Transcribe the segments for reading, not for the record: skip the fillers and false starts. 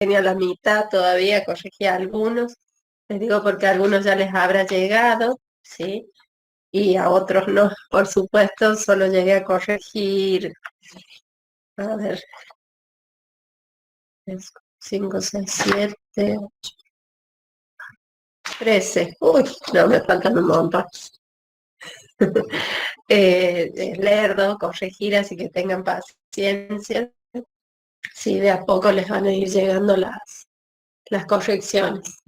tenía la mitad todavía, corregí algunos. Les digo porque a algunos ya les habrá llegado, ¿sí? Y a otros no, por supuesto, solo llegué a corregir, a ver, 5, 6, 7, 13. Uy, no, me faltan un montón. Leerlo, corregir, así que tengan paciencia. Sí, de a poco les van a ir llegando las correcciones.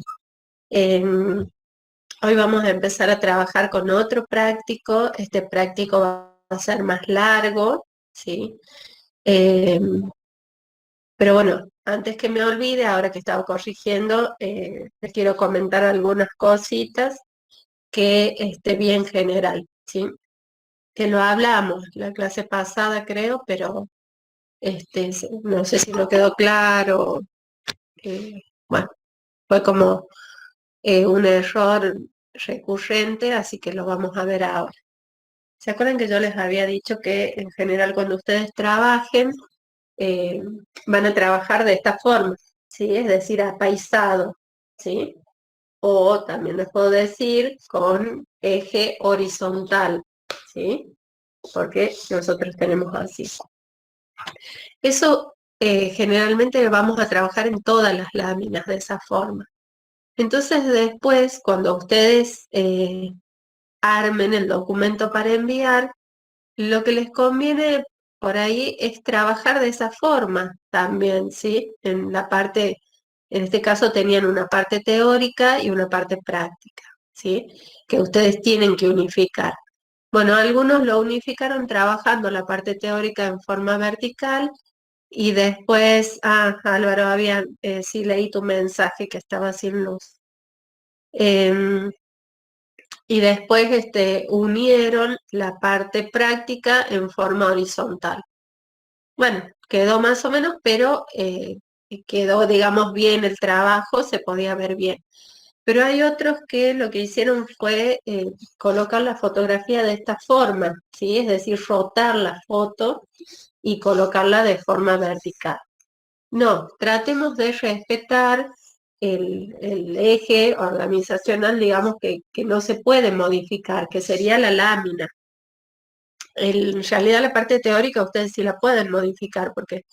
Hoy vamos a empezar a trabajar con otro práctico. Este práctico va a ser más largo, ¿sí? Eh, pero bueno, antes que me olvide, ahora que estaba corrigiendo, les quiero comentar algunas cositas que esté bien general, ¿sí? Que lo hablamos la clase pasada, creo, pero no sé si no quedó claro. Bueno, fue como un error recurrente, así que lo vamos a ver ahora. ¿Se acuerdan que yo les había dicho que en general cuando ustedes trabajen, eh, van a trabajar de esta forma, ¿sí? Es decir, apaisado, ¿sí? O también les puedo decir con eje horizontal, ¿sí? Porque nosotros tenemos así. Eso generalmente vamos a trabajar en todas las láminas de esa forma. Entonces después, cuando ustedes armen el documento para enviar, lo que les conviene por ahí es trabajar de esa forma también, ¿sí? En la parte, en este caso tenían una parte teórica y una parte práctica, ¿sí? Que ustedes tienen que unificar. Bueno, algunos lo unificaron trabajando la parte teórica en forma vertical y después, Álvaro, sí leí tu mensaje que estaba sin luz. Y después unieron la parte práctica en forma horizontal. Bueno, quedó más o menos, pero quedó, digamos, bien el trabajo, se podía ver bien. Pero hay otros que lo que hicieron fue colocar la fotografía de esta forma, ¿sí? Es decir, rotar la foto y colocarla de forma vertical. No, tratemos de respetar el eje organizacional, digamos, que no se puede modificar, que sería la lámina. En realidad la parte teórica ustedes sí la pueden modificar porque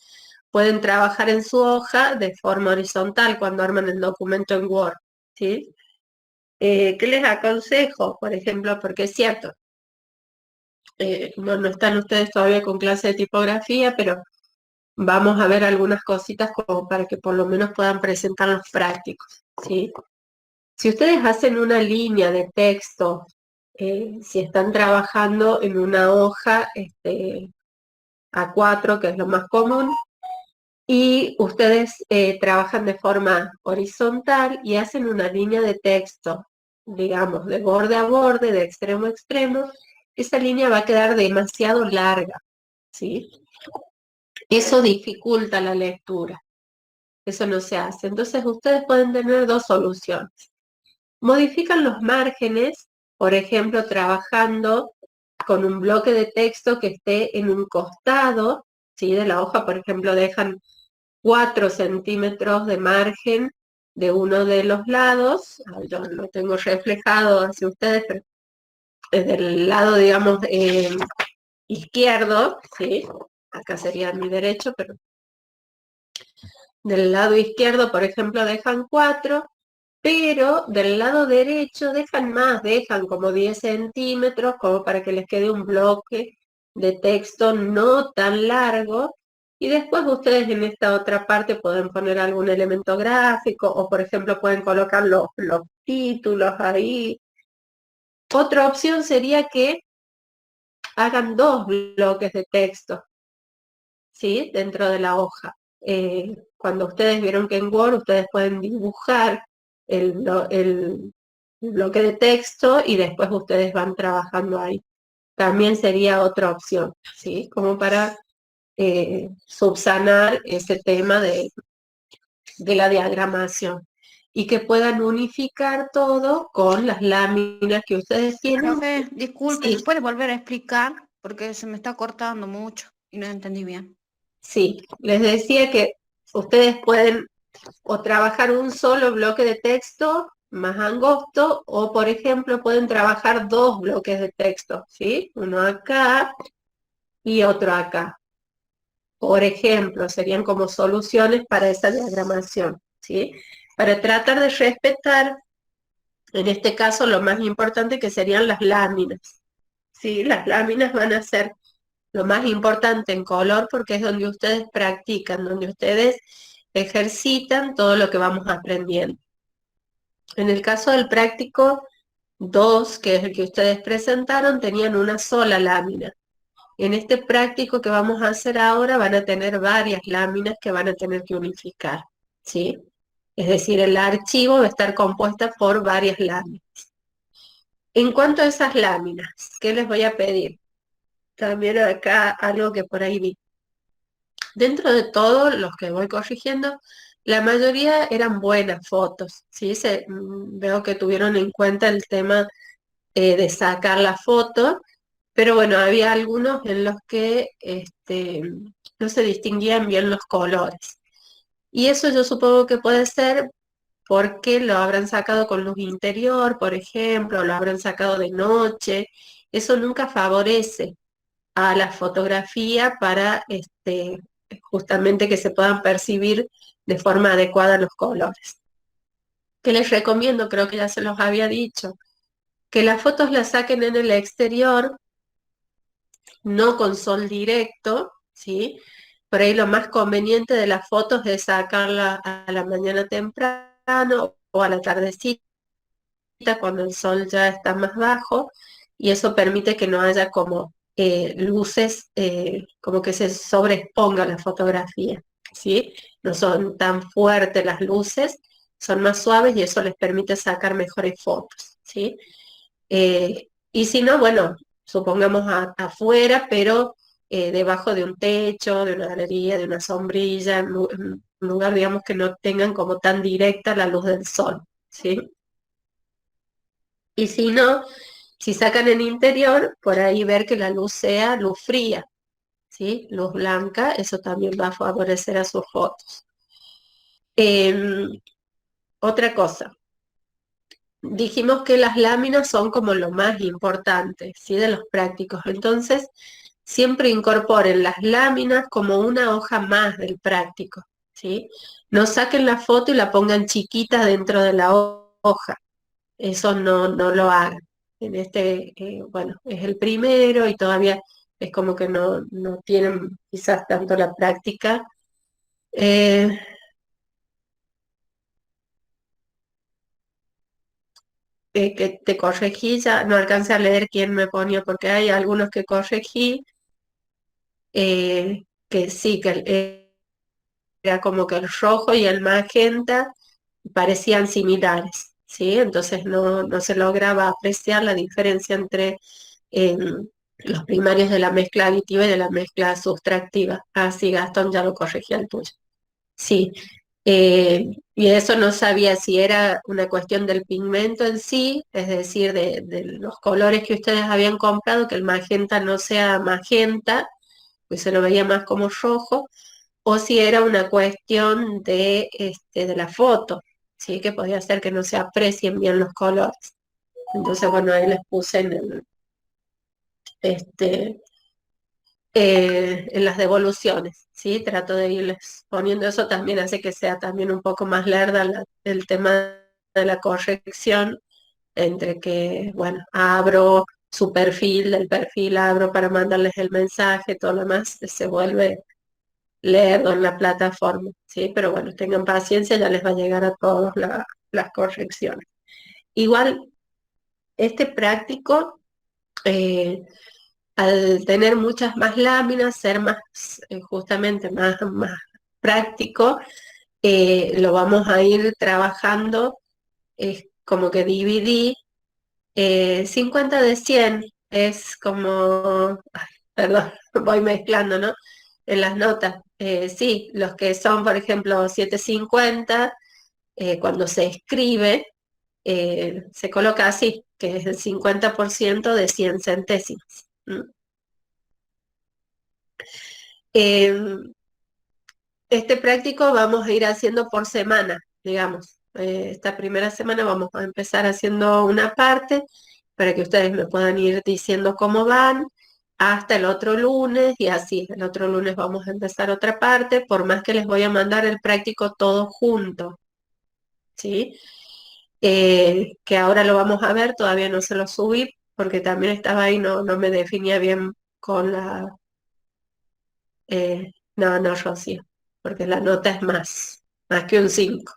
pueden trabajar en su hoja de forma horizontal cuando arman el documento en Word, ¿sí? ¿Qué les aconsejo? Por ejemplo, porque es cierto, no están ustedes todavía con clase de tipografía, pero vamos a ver algunas cositas como para que por lo menos puedan presentar los prácticos, ¿sí? Si ustedes hacen una línea de texto, si están trabajando en una hoja A4, que es lo más común, y ustedes trabajan de forma horizontal y hacen una línea de texto, digamos, de borde a borde, de extremo a extremo, esa línea va a quedar demasiado larga, ¿sí? Eso dificulta la lectura, eso no se hace. Entonces ustedes pueden tener dos soluciones. Modifican los márgenes, por ejemplo, trabajando con un bloque de texto que esté en un costado, ¿sí? De la hoja, por ejemplo, dejan 4 centímetros de margen de uno de los lados. Yo lo tengo reflejado hacia ustedes, pero desde el lado, digamos, izquierdo, ¿sí? Acá sería mi derecho, pero del lado izquierdo, por ejemplo, dejan 4, pero del lado derecho dejan más, dejan como 10 centímetros, como para que les quede un bloque de texto no tan largo, y después ustedes en esta otra parte pueden poner algún elemento gráfico, o por ejemplo pueden colocar los títulos ahí. Otra opción sería que hagan dos bloques de texto, ¿sí? Dentro de la hoja. Cuando ustedes vieron que en Word ustedes pueden dibujar el bloque de texto y después ustedes van trabajando ahí. También sería otra opción, ¿sí? Como para subsanar ese tema de la diagramación y que puedan unificar todo con las láminas que ustedes tienen. Profe, disculpe, Sí, ¿me puede volver a explicar? Porque se me está cortando mucho y no entendí bien. sí, les decía que ustedes pueden O trabajar un solo bloque de texto más angosto, o por ejemplo pueden trabajar dos bloques de texto, ¿sí? Uno acá y otro acá. Por ejemplo, serían como soluciones para esa diagramación, ¿sí? Para tratar de respetar, en este caso, lo más importante que serían las láminas, ¿sí? Las láminas van a ser lo más importante en color porque es donde ustedes practican, donde ustedes ejercitan todo lo que vamos aprendiendo. En el caso del práctico 2, que es el que ustedes presentaron, tenían una sola lámina. En este práctico que vamos a hacer ahora van a tener varias láminas que van a tener que unificar, ¿sí? Es decir, el archivo va a estar compuesta por varias láminas. En cuanto a esas láminas, ¿qué les voy a pedir? También acá algo que por ahí vi. Dentro de todos los que voy corrigiendo, la mayoría eran buenas fotos, ¿sí? Veo que tuvieron en cuenta el tema de sacar la foto, pero bueno, había algunos en los que no se distinguían bien los colores. Y eso yo supongo que puede ser porque lo habrán sacado con luz interior, por ejemplo, lo habrán sacado de noche. Eso nunca favorece a la fotografía para justamente que se puedan percibir de forma adecuada los colores. ¿Qué les recomiendo? Creo que ya se los había dicho, que las fotos las saquen en el exterior, no con sol directo, ¿sí? Por ahí lo más conveniente de las fotos es sacarla a la mañana temprano o a la tardecita cuando el sol ya está más bajo, y eso permite que no haya como luces, como que se sobreexponga la fotografía, ¿sí? No son tan fuertes las luces, son más suaves y eso les permite sacar mejores fotos, ¿sí? Y si no, bueno, supongamos afuera, pero debajo de un techo, de una galería, de una sombrilla, en un lugar, digamos, que no tengan como tan directa la luz del sol, ¿sí? Y si no, si sacan en interior, por ahí ver que la luz sea luz fría, ¿sí? Luz blanca, eso también va a favorecer a sus fotos. Em, Otra cosa, dijimos que las láminas son como lo más importante, ¿sí? De los prácticos. Entonces, siempre incorporen las láminas como una hoja más del práctico, ¿sí? No saquen la foto y la pongan chiquita dentro de la hoja. Eso no lo hagan. En bueno, es el primero y todavía es como que no tienen quizás tanto la práctica. Eh, que te corregí, ya no alcancé a leer quién me ponía, porque hay algunos que corregí, que sí, era como que el rojo y el magenta parecían similares, ¿sí? Entonces no se lograba apreciar la diferencia entre los primarios de la mezcla aditiva y de la mezcla sustractiva. Ah, sí, Gastón ya lo corregía el tuyo. Sí, y eso no sabía si era una cuestión del pigmento en sí, es decir, de los colores que ustedes habían comprado, que el magenta no sea magenta, pues se lo veía más como rojo, o si era una cuestión de la foto, ¿sí? Que podía ser que no se aprecien bien los colores. Entonces, bueno, ahí les puse este, en las devoluciones, ¿sí? Trato de irles poniendo eso, también hace que sea también un poco más lerda el tema de la corrección, entre que, bueno, abro su perfil, del perfil abro para mandarles el mensaje, todo lo demás se vuelve lerdo en la plataforma, ¿sí? Pero bueno, tengan paciencia, ya les va a llegar a todos las correcciones. Igual, este práctico, eh, al tener muchas más láminas, ser más, justamente más práctico, lo vamos a ir trabajando, es como que dividí 50 de 100, es como, ay, perdón, voy mezclando, ¿no? En las notas. Sí, los que son, por ejemplo, 750, cuando se escribe, se coloca así, que es el 50% de 100 centésimas. ¿Mm? Este práctico vamos a ir haciendo por semana, digamos. Esta primera semana vamos a empezar haciendo una parte para que ustedes me puedan ir diciendo cómo van hasta el otro lunes y así. El otro lunes vamos a empezar otra parte, por más que les voy a mandar el práctico todo junto, ¿sí? Que ahora lo vamos a ver, todavía no se lo subí porque también estaba ahí, no me definía bien con la... no, Rocío, porque la nota es más que un 5.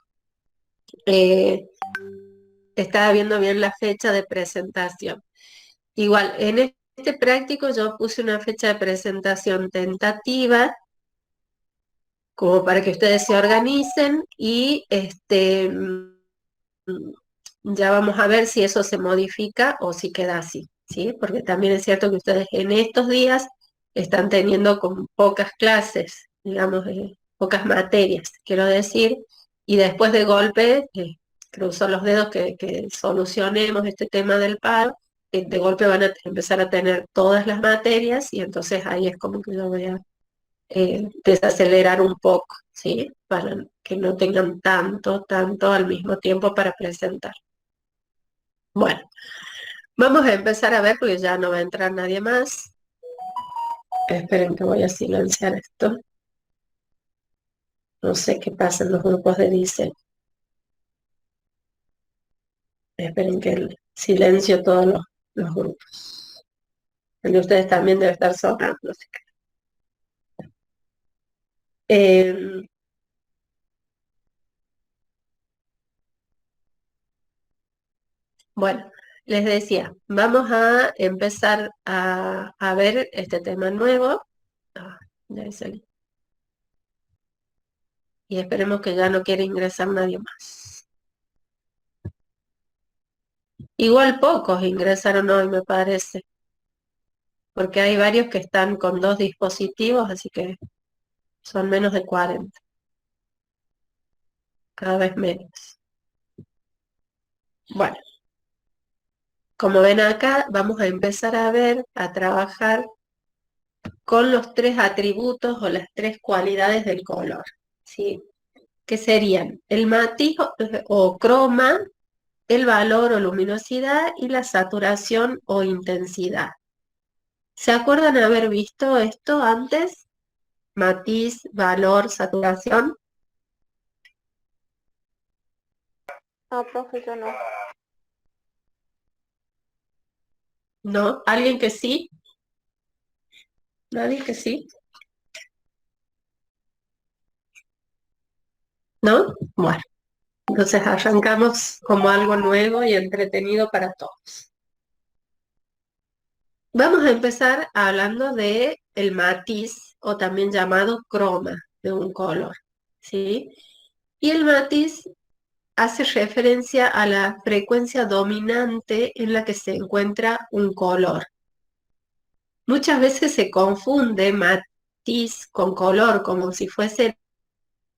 Eh, Estaba viendo bien la fecha de presentación. Igual, en este práctico yo puse una fecha de presentación tentativa como para que ustedes se organicen y ya vamos a ver si eso se modifica o si queda así, ¿sí? Porque también es cierto que ustedes en estos días están teniendo con pocas clases, digamos, pocas materias, quiero decir, y después de golpe, cruzo los dedos que solucionemos este tema del paro, de golpe van a empezar a tener todas las materias y entonces ahí es como que yo voy a desacelerar un poco, ¿sí? Para que no tengan tanto al mismo tiempo para presentar. Bueno, vamos a empezar a ver porque ya no va a entrar nadie más. Esperen que voy a silenciar esto. No sé qué pasa en los grupos de diseño. Esperen que silencio todos los grupos. El de ustedes también debe estar sonando. No sé qué. Eh, bueno, les decía, vamos a empezar a ver este tema nuevo. Ah, ya salí. Y esperemos que ya no quiera ingresar nadie más. Igual pocos ingresaron hoy, me parece, porque hay varios que están con 2 dispositivos, así que son menos de 40, cada vez menos. Bueno, como ven acá, vamos a empezar a ver, a trabajar con los 3 atributos o las 3 cualidades del color, ¿sí? Que serían el matiz o croma, el valor o luminosidad y la saturación o intensidad. ¿Se acuerdan haber visto esto antes? Matiz, valor, saturación. No, profe, yo no. ¿No? ¿Alguien que sí? ¿Nadie que sí? ¿No? Bueno, entonces arrancamos como algo nuevo y entretenido para todos. Vamos a empezar hablando de el matiz o también llamado croma de un color, ¿sí? Y el matiz hace referencia a la frecuencia dominante en la que se encuentra un color. Muchas veces se confunde matiz con color como si fuese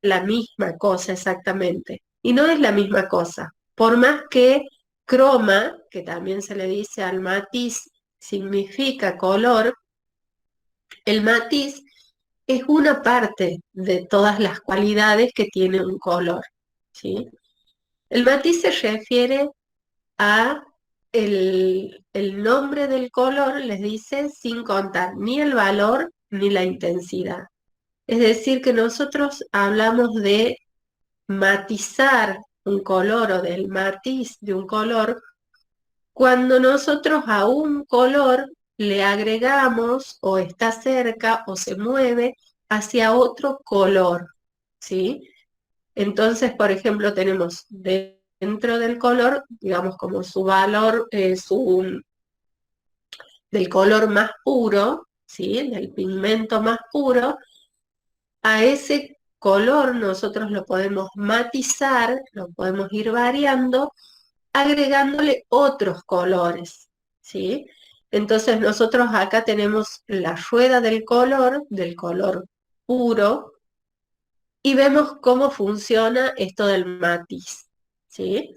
la misma cosa exactamente. Y no es la misma cosa. Por más que croma, que también se le dice al matiz, significa color, el matiz es una parte de todas las cualidades que tiene un color, ¿sí? El matiz se refiere a el nombre del color, les dice, sin contar ni el valor ni la intensidad. Es decir, que nosotros hablamos de matizar un color o del matiz de un color cuando nosotros a un color le agregamos o está cerca o se mueve hacia otro color, ¿sí? Entonces, por ejemplo, tenemos dentro del color, digamos, como su valor, del color más puro, ¿sí? Del pigmento más puro, a ese color nosotros lo podemos matizar, lo podemos ir variando, agregándole otros colores, ¿sí? Entonces nosotros acá tenemos la rueda del color puro, y vemos cómo funciona esto del matiz, ¿sí?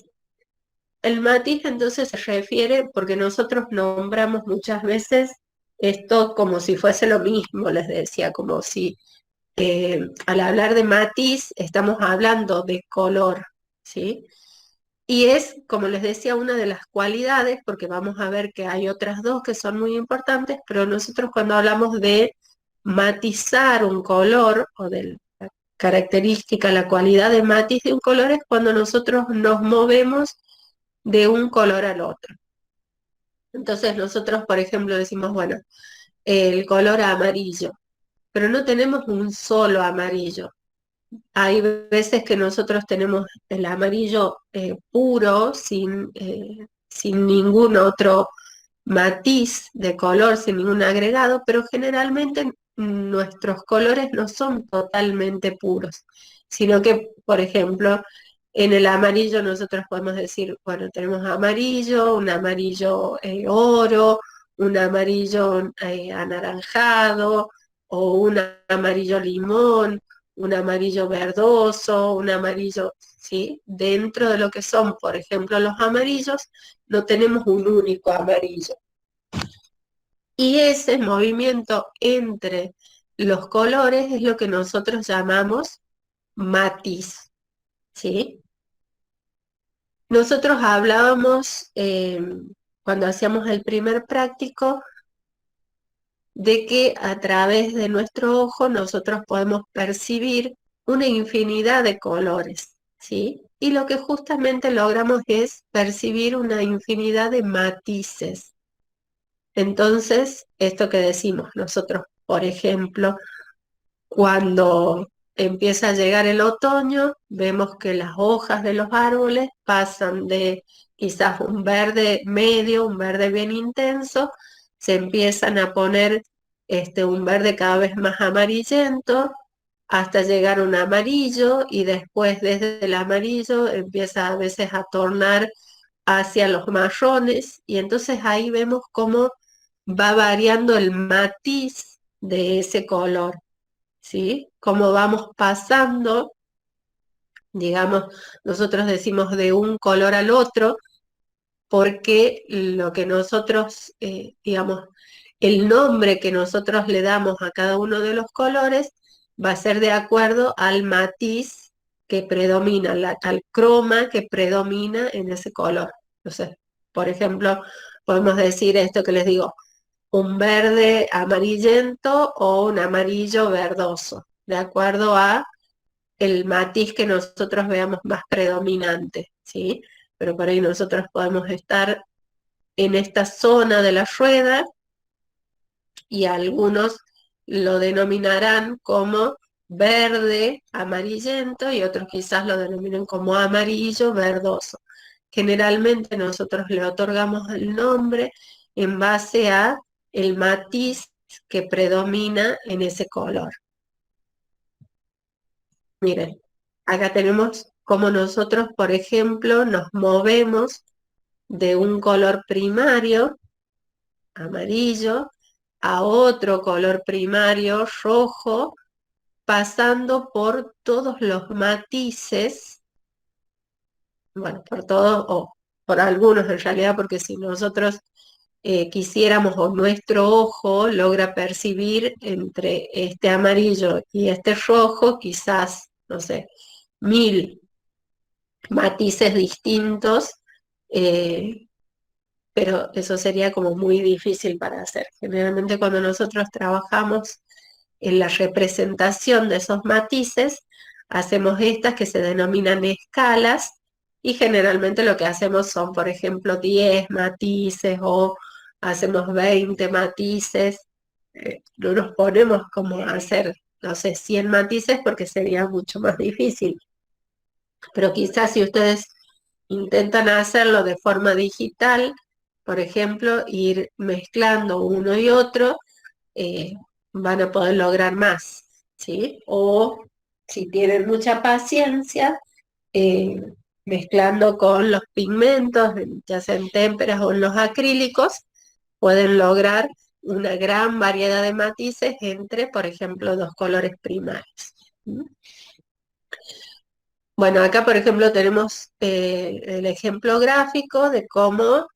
El matiz entonces se refiere, porque nosotros nombramos muchas veces esto como si fuese lo mismo, les decía, como si al hablar de matiz, estamos hablando de color, ¿sí? Y es, como les decía, una de las cualidades, porque vamos a ver que hay otras dos que son muy importantes, pero nosotros cuando hablamos de matizar un color o de la característica, la cualidad de matiz de un color es cuando nosotros nos movemos de un color al otro. Entonces nosotros, por ejemplo, decimos, bueno, el color amarillo, pero no tenemos un solo amarillo. Hay veces que nosotros tenemos el amarillo puro, sin ningún otro matiz de color, sin ningún agregado, pero generalmente nuestros colores no son totalmente puros, sino que, por ejemplo, en el amarillo nosotros podemos decir, bueno, tenemos amarillo, un amarillo oro, un amarillo anaranjado o un amarillo limón, un amarillo verdoso, un amarillo, ¿sí? Dentro de lo que son, por ejemplo, los amarillos, no tenemos un único amarillo. Y ese movimiento entre los colores es lo que nosotros llamamos matiz, ¿sí? Nosotros hablábamos, cuando hacíamos el primer práctico, de que a través de nuestro ojo nosotros podemos percibir una infinidad de colores, ¿sí? Y lo que justamente logramos es percibir una infinidad de matices. Entonces, esto que decimos nosotros, por ejemplo, cuando empieza a llegar el otoño, vemos que las hojas de los árboles pasan de quizás un verde medio, un verde bien intenso, se empiezan a poner un verde cada vez más amarillento, hasta llegar a un amarillo y después desde el amarillo empieza a veces a tornar hacia los marrones y entonces ahí vemos cómo va variando el matiz de ese color. ¿Sí? Como vamos pasando, digamos, nosotros decimos de un color al otro, porque lo que nosotros, digamos, el nombre que nosotros le damos a cada uno de los colores va a ser de acuerdo al matiz que predomina, al croma que predomina en ese color. Entonces, por ejemplo, podemos decir esto que les digo, un verde amarillento o un amarillo verdoso, de acuerdo a el matiz que nosotros veamos más predominante, ¿sí? Pero por ahí nosotros podemos estar en esta zona de la rueda y algunos lo denominarán como verde amarillento y otros quizás lo denominen como amarillo verdoso. Generalmente nosotros le otorgamos el nombre en base a el matiz que predomina en ese color. Miren, acá tenemos cómo nosotros, por ejemplo, nos movemos de un color primario, amarillo, a otro color primario, rojo, pasando por todos los matices, bueno, por todos o por algunos en realidad, porque si nosotros quisiéramos o nuestro ojo logra percibir entre este amarillo y este rojo, quizás, no sé, 1000 matices distintos, eh, pero eso sería como muy difícil para hacer. Generalmente cuando nosotros trabajamos en la representación de esos matices, hacemos estas que se denominan escalas y generalmente lo que hacemos son, por ejemplo, 10 matices o hacemos 20 matices. No nos ponemos como a hacer, no sé, 100 matices porque sería mucho más difícil. Pero quizás si ustedes intentan hacerlo de forma digital, por ejemplo, ir mezclando uno y otro, eh, van a poder lograr más, ¿sí? O si tienen mucha paciencia, eh, mezclando con los pigmentos, ya sea en témperas o en los acrílicos, pueden lograr una gran variedad de matices entre, por ejemplo, dos colores primarios. ¿Mm? Bueno, acá por ejemplo tenemos el ejemplo gráfico de cómo,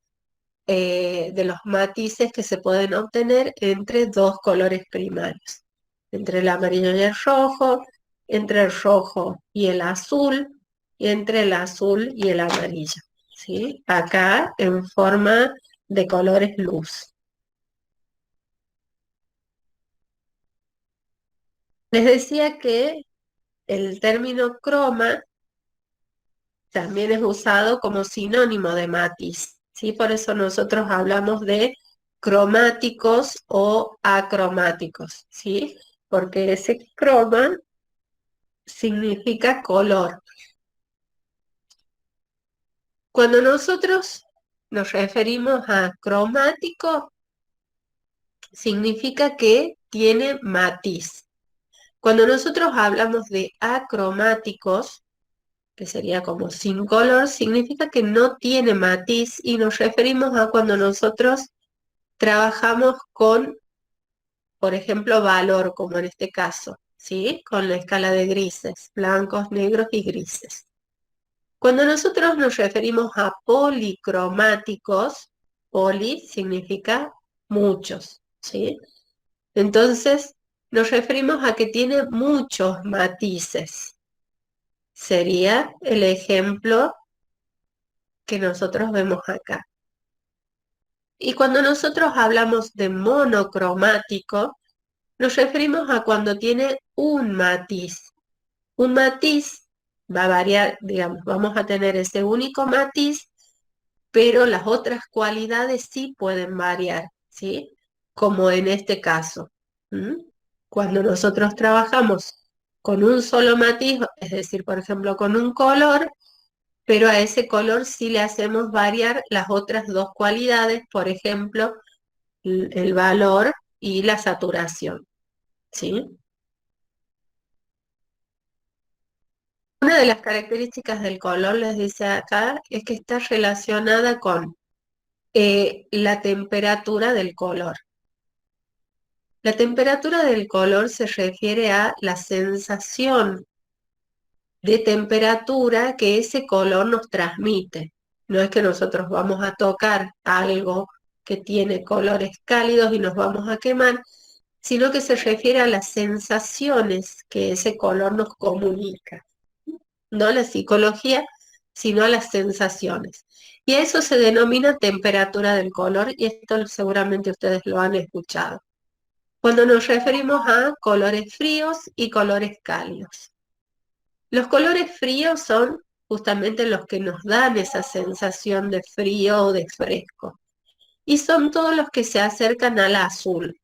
de los matices que se pueden obtener entre dos colores primarios. entre el amarillo y el rojo, entre el rojo y el azul, y entre el azul y el amarillo, ¿sí? Acá en forma de colores luz. Les decía que el término croma también es usado como sinónimo de matiz, ¿sí? Por eso nosotros hablamos de cromáticos o acromáticos, ¿sí? Porque ese croma significa color. Cuando nosotros nos referimos a cromático, significa que tiene matiz. Cuando nosotros hablamos de acromáticos, que sería como sin color, significa que no tiene matiz y nos referimos a cuando nosotros trabajamos con, por ejemplo, valor, como en este caso, ¿sí? Con la escala de grises, blancos, negros y grises. Cuando nosotros nos referimos a policromáticos, poli significa muchos, ¿sí? Entonces, nos referimos a que tiene muchos matices. Sería el ejemplo que nosotros vemos acá. Y cuando nosotros hablamos de monocromático, nos referimos a cuando tiene un matiz. Un matiz va a variar, digamos, vamos a tener ese único matiz, pero las otras cualidades sí pueden variar, ¿sí? Como en este caso. ¿Mm? Cuando nosotros trabajamos con un solo matiz, es decir, por ejemplo, con un color, pero a ese color sí le hacemos variar las otras dos cualidades, por ejemplo, el valor y la saturación, ¿sí? Una de las características del color, les dice acá, es que está relacionada con la temperatura del color. La temperatura del color se refiere a la sensación de temperatura que ese color nos transmite. No es que nosotros vamos a tocar algo que tiene colores cálidos y nos vamos a quemar, sino que se refiere a las sensaciones que ese color nos comunica. No a la psicología, sino a las sensaciones. Y a eso se denomina temperatura del color, y esto seguramente ustedes lo han escuchado. Cuando nos referimos a colores fríos y colores cálidos. Los colores fríos son justamente los que nos dan esa sensación de frío o de fresco. Y son todos los que se acercan al azul.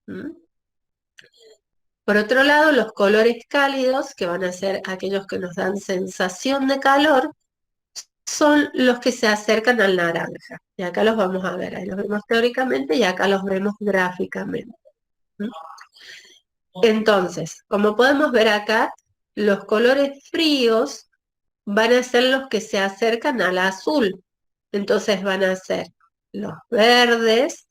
¿Mm? Por otro lado, los colores cálidos, que van a ser aquellos que nos dan sensación de calor, son los que se acercan al naranja. Y acá los vamos a ver, ahí los vemos teóricamente y acá los vemos gráficamente. ¿Mm? Entonces, como podemos ver acá, los colores fríos van a ser los que se acercan al azul. Entonces van a ser los verdes,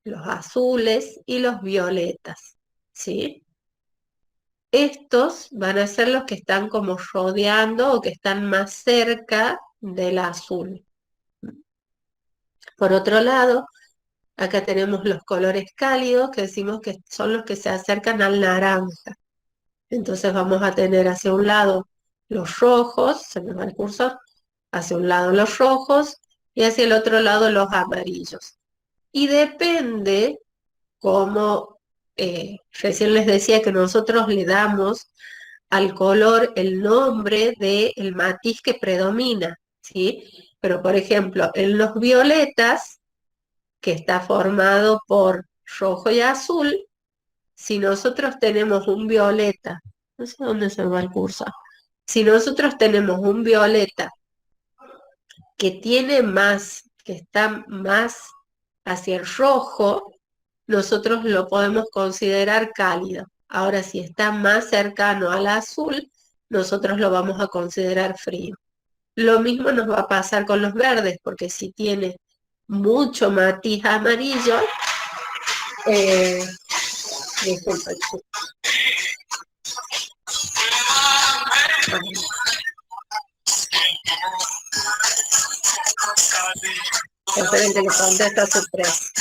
los azules y los violetas, ¿sí? Estos van a ser los que están como rodeando o que están más cerca del azul. Por otro lado, acá tenemos los colores cálidos, que decimos que son los que se acercan al naranja. Entonces vamos a tener hacia un lado los rojos, se me va el cursor, hacia un lado los rojos y hacia el otro lado los amarillos. Y depende como recién les decía que nosotros le damos al color el nombre del matiz que predomina, ¿sí? Pero por ejemplo, en los violetas, que está formado por rojo y azul, si nosotros tenemos un violeta, no sé dónde se va el curso, si nosotros tenemos un violeta que tiene más, que está más hacia el rojo, nosotros lo podemos considerar cálido. Ahora, si está más cercano al azul, nosotros lo vamos a considerar frío. Lo mismo nos va a pasar con los verdes, porque si tiene mucho matiz amarillo, disculpa, esperen que le contesta su tres.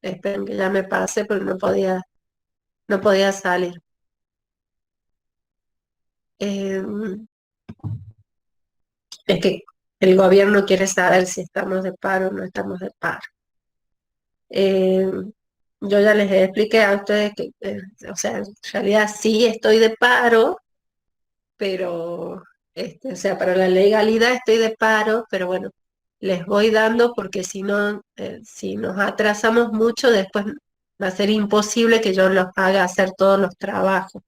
esperen que ya me pase, pero no podía salir. Es que el gobierno quiere saber si estamos de paro o no estamos de paro. Eh, yo ya les expliqué a ustedes que, o sea, en realidad sí estoy de paro, pero, o sea, para la legalidad estoy de paro, pero bueno, les voy dando porque si no, si nos atrasamos mucho, después va a ser imposible que yo los haga hacer todos los trabajos,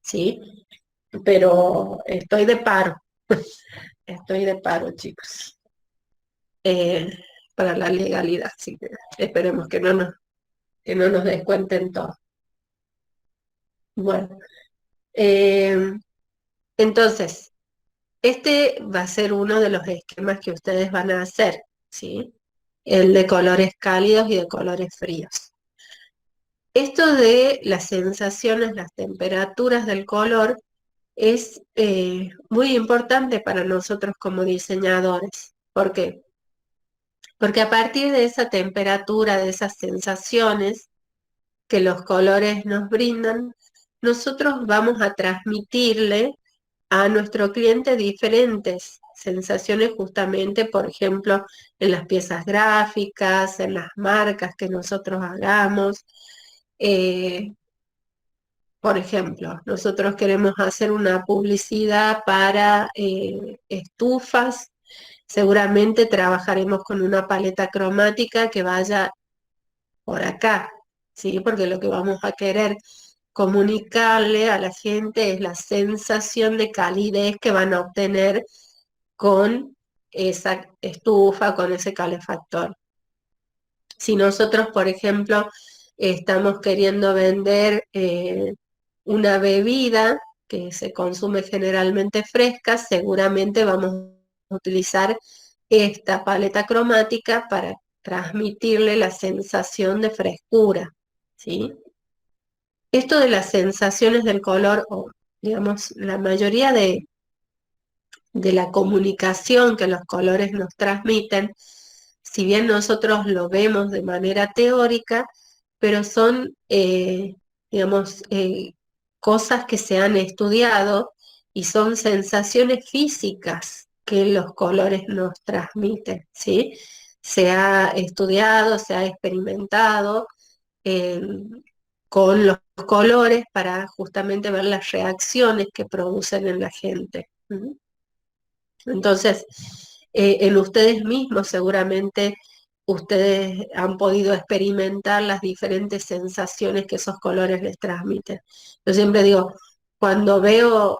¿sí? Pero estoy de paro, estoy de paro, chicos, eh, para la legalidad, así que esperemos que no nos descuenten todo. Bueno, eh, entonces, este va a ser uno de los esquemas que ustedes van a hacer, ¿sí? El de colores cálidos y de colores fríos. Esto de las sensaciones, las temperaturas del color es muy importante para nosotros como diseñadores. ¿Por qué? Porque a partir de esa temperatura, de esas sensaciones que los colores nos brindan, nosotros vamos a transmitirle a nuestro cliente diferentes sensaciones justamente, por ejemplo, en las piezas gráficas, en las marcas que nosotros hagamos. Eh, por ejemplo, nosotros queremos hacer una publicidad para estufas. Seguramente trabajaremos con una paleta cromática que vaya por acá, ¿sí? Porque lo que vamos a querer comunicarle a la gente es la sensación de calidez que van a obtener con esa estufa, con ese calefactor. Si nosotros, por ejemplo, estamos queriendo vender una bebida que se consume generalmente fresca, seguramente vamos a utilizar esta paleta cromática para transmitirle la sensación de frescura, ¿sí? Esto de las sensaciones del color, o digamos, la mayoría de la comunicación que los colores nos transmiten, si bien nosotros lo vemos de manera teórica, pero son, digamos, cosas que se han estudiado y son sensaciones físicas que los colores nos transmiten, ¿sí? Se ha estudiado, se ha experimentado eh, con los colores para justamente ver las reacciones que producen en la gente. ¿Mm? Entonces, en ustedes mismos seguramente ustedes han podido experimentar las diferentes sensaciones que esos colores les transmiten. Yo siempre digo, cuando veo,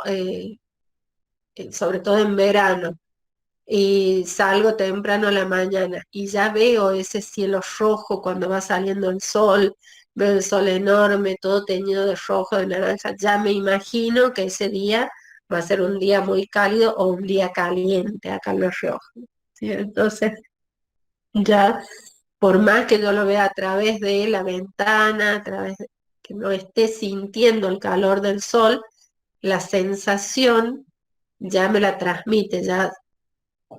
sobre todo en verano, y salgo temprano a la mañana y ya veo ese cielo rojo cuando va saliendo el sol, veo el sol enorme, todo teñido de rojo, de naranja, ya me imagino que ese día va a ser un día muy cálido o un día caliente acá en La Rioja, ¿sí? Entonces, ya por más que yo lo vea a través de la ventana, a través de que no esté sintiendo el calor del sol, la sensación ya me la transmite, ya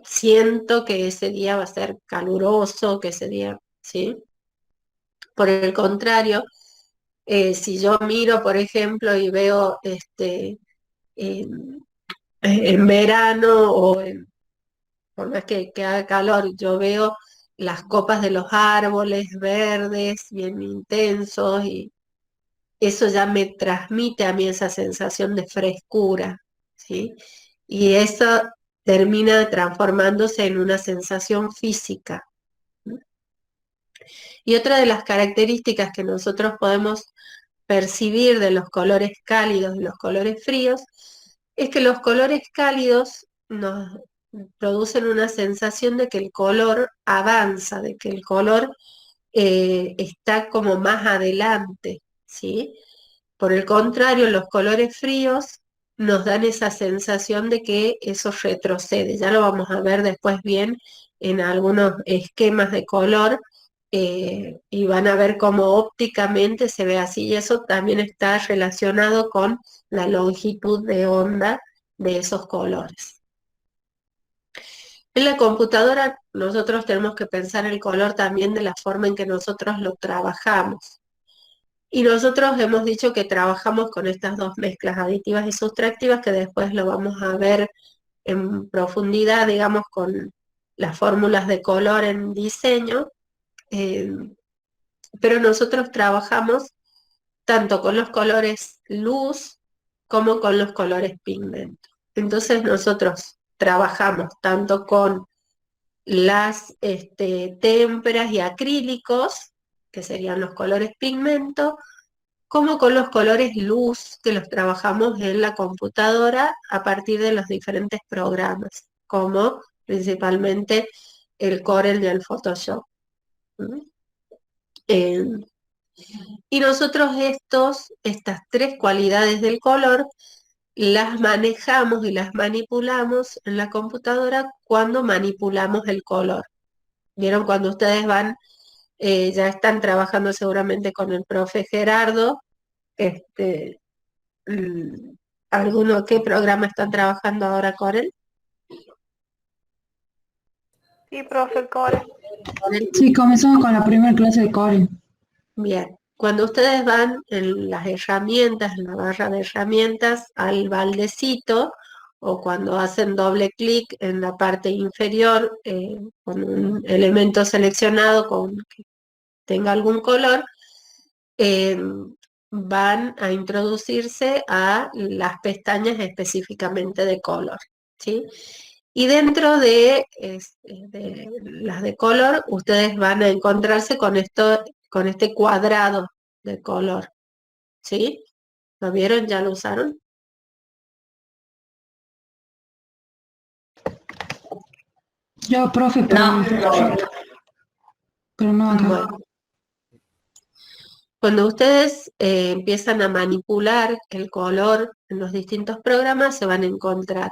siento que ese día va a ser caluroso, que ese día, ¿sí? Por el contrario, si yo miro, por ejemplo, y veo en, en verano por más que haga calor, yo veo las copas de los árboles verdes, bien intensos, y eso ya me transmite a mí esa sensación de frescura, ¿sí? Y eso termina transformándose en una sensación física. Y otra de las características que nosotros podemos percibir de los colores cálidos y los colores fríos es que los colores cálidos nos producen una sensación de que el color avanza, de que el color está como más adelante, ¿sí? Por el contrario, los colores fríos nos dan esa sensación de que eso retrocede. Ya lo vamos a ver después bien en algunos esquemas de color y van a ver cómo ópticamente se ve así. Y eso también está relacionado con la longitud de onda de esos colores. En la computadora nosotros tenemos que pensar el color también de la forma en que nosotros lo trabajamos. Y nosotros hemos dicho que trabajamos con estas dos mezclas aditivas y sustractivas, que después lo vamos a ver en profundidad, digamos, con las fórmulas de color en diseño. eh, pero nosotros trabajamos tanto con los colores luz como con los colores pigmento. Entonces nosotros trabajamos tanto con las témperas y acrílicos, que serían los colores pigmento, como con los colores luz, que los trabajamos en la computadora a partir de los diferentes programas, como principalmente el Corel y el Photoshop. ¿Mm? Eh, y nosotros estas tres cualidades del color las manejamos y las manipulamos en la computadora cuando manipulamos el color. ¿Vieron? Cuando ustedes van, ya están trabajando seguramente con el profe Gerardo, este, mm, ¿alguno qué programa están trabajando ahora con él? Sí, profe, el core. Sí, comenzamos con la primera clase de core. Bien. Cuando ustedes van en las herramientas, en la barra de herramientas, al baldecito, o cuando hacen doble clic en la parte inferior, con un elemento seleccionado con que tenga algún color, eh, van a introducirse a las pestañas específicamente de color, ¿sí? Y dentro de las de color, ustedes van a encontrarse con esto, con este cuadrado de color, ¿sí? ¿Lo vieron? ¿Ya lo usaron? Yo, profe, No. pero no acá. Bueno, cuando ustedes empiezan a manipular el color en los distintos programas, se van a encontrar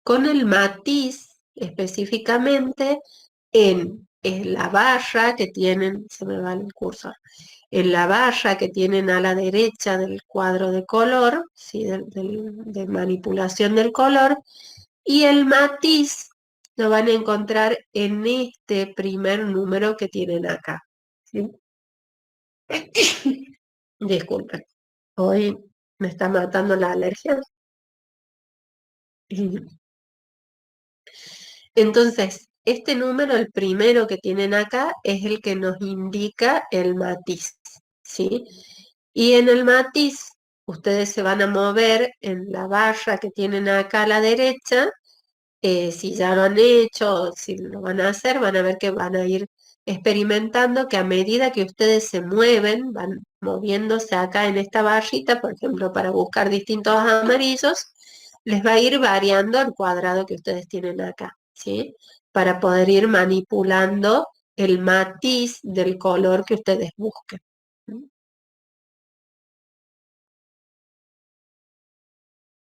con el matiz específicamente en la barra que tienen, se me va el cursor, en la barra que tienen a la derecha del cuadro de color, ¿sí? De manipulación del color, y el matiz lo van a encontrar en este primer número que tienen acá. ¿Sí? Disculpen, hoy me está matando la alergia. Entonces, este número, el primero que tienen acá, es el que nos indica el matiz, ¿sí? Y en el matiz, ustedes se van a mover en la barra que tienen acá a la derecha. Si ya lo han hecho, si lo van a hacer, van a ver que van a ir experimentando que a medida que ustedes se mueven, van moviéndose acá en esta barrita, por ejemplo, para buscar distintos amarillos, les va a ir variando el cuadrado que ustedes tienen acá, ¿sí? Para poder ir manipulando el matiz del color que ustedes busquen.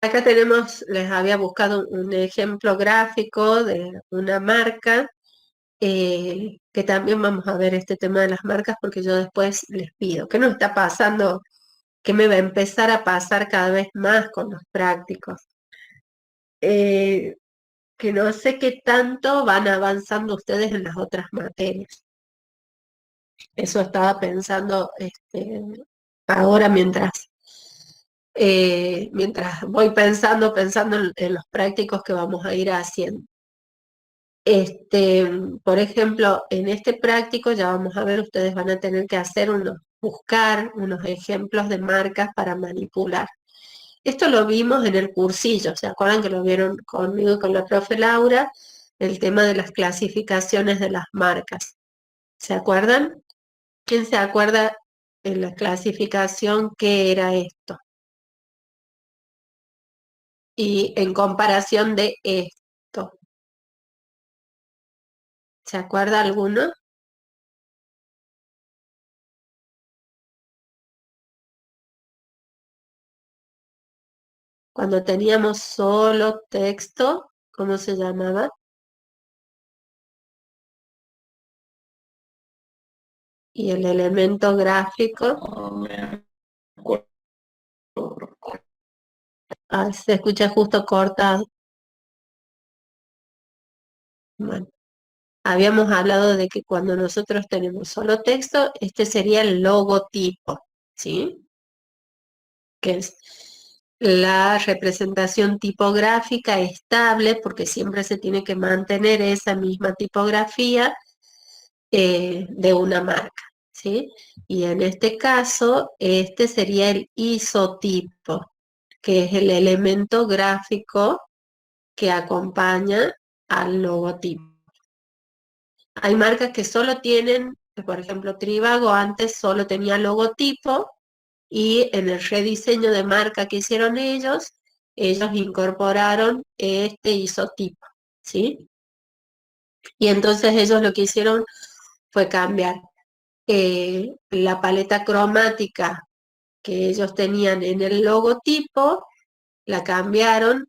Acá tenemos, les había buscado un ejemplo gráfico de una marca, que también vamos a ver este tema de las marcas porque yo después les pido, ¿qué nos está pasando? ¿Qué me va a empezar a pasar cada vez más con los prácticos? Eh, que no sé qué tanto van avanzando ustedes en las otras materias. Eso estaba pensando ahora mientras voy pensando en los prácticos que vamos a ir haciendo. Por ejemplo, en este práctico ya vamos a ver, ustedes van a tener que buscar unos ejemplos de marcas para manipular. Esto lo vimos en el cursillo, ¿se acuerdan que lo vieron conmigo y con la profe Laura? El tema de las clasificaciones de las marcas. ¿Se acuerdan? ¿Quién se acuerda en la clasificación qué era esto? Y en comparación de esto, ¿se acuerda alguno? Cuando teníamos solo texto, ¿cómo se llamaba? Y el elemento gráfico, se escucha justo cortado. Bueno, habíamos hablado de que cuando nosotros tenemos solo texto, este sería el logotipo, ¿sí? Que es la representación tipográfica estable, porque siempre se tiene que mantener esa misma tipografía de una marca, ¿sí? Y en este caso, este sería el isotipo, que es el elemento gráfico que acompaña al logotipo. Hay marcas que solo tienen, por ejemplo, Trivago antes solo tenía logotipo y en el rediseño de marca que hicieron ellos incorporaron este isotipo, ¿sí? Y entonces ellos lo que hicieron fue cambiar la paleta cromática que ellos tenían en el logotipo, la cambiaron,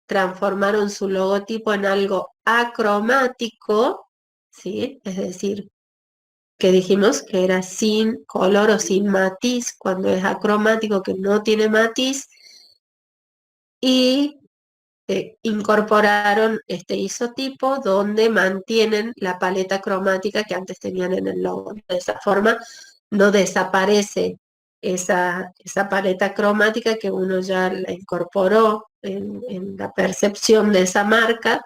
transformaron su logotipo en algo acromático, ¿sí? Es decir, que dijimos que era sin color o sin matiz, cuando es acromático que no tiene matiz, y incorporaron este isotipo donde mantienen la paleta cromática que antes tenían en el logo. De esa forma no desaparece esa paleta cromática que uno ya la incorporó en la percepción de esa marca,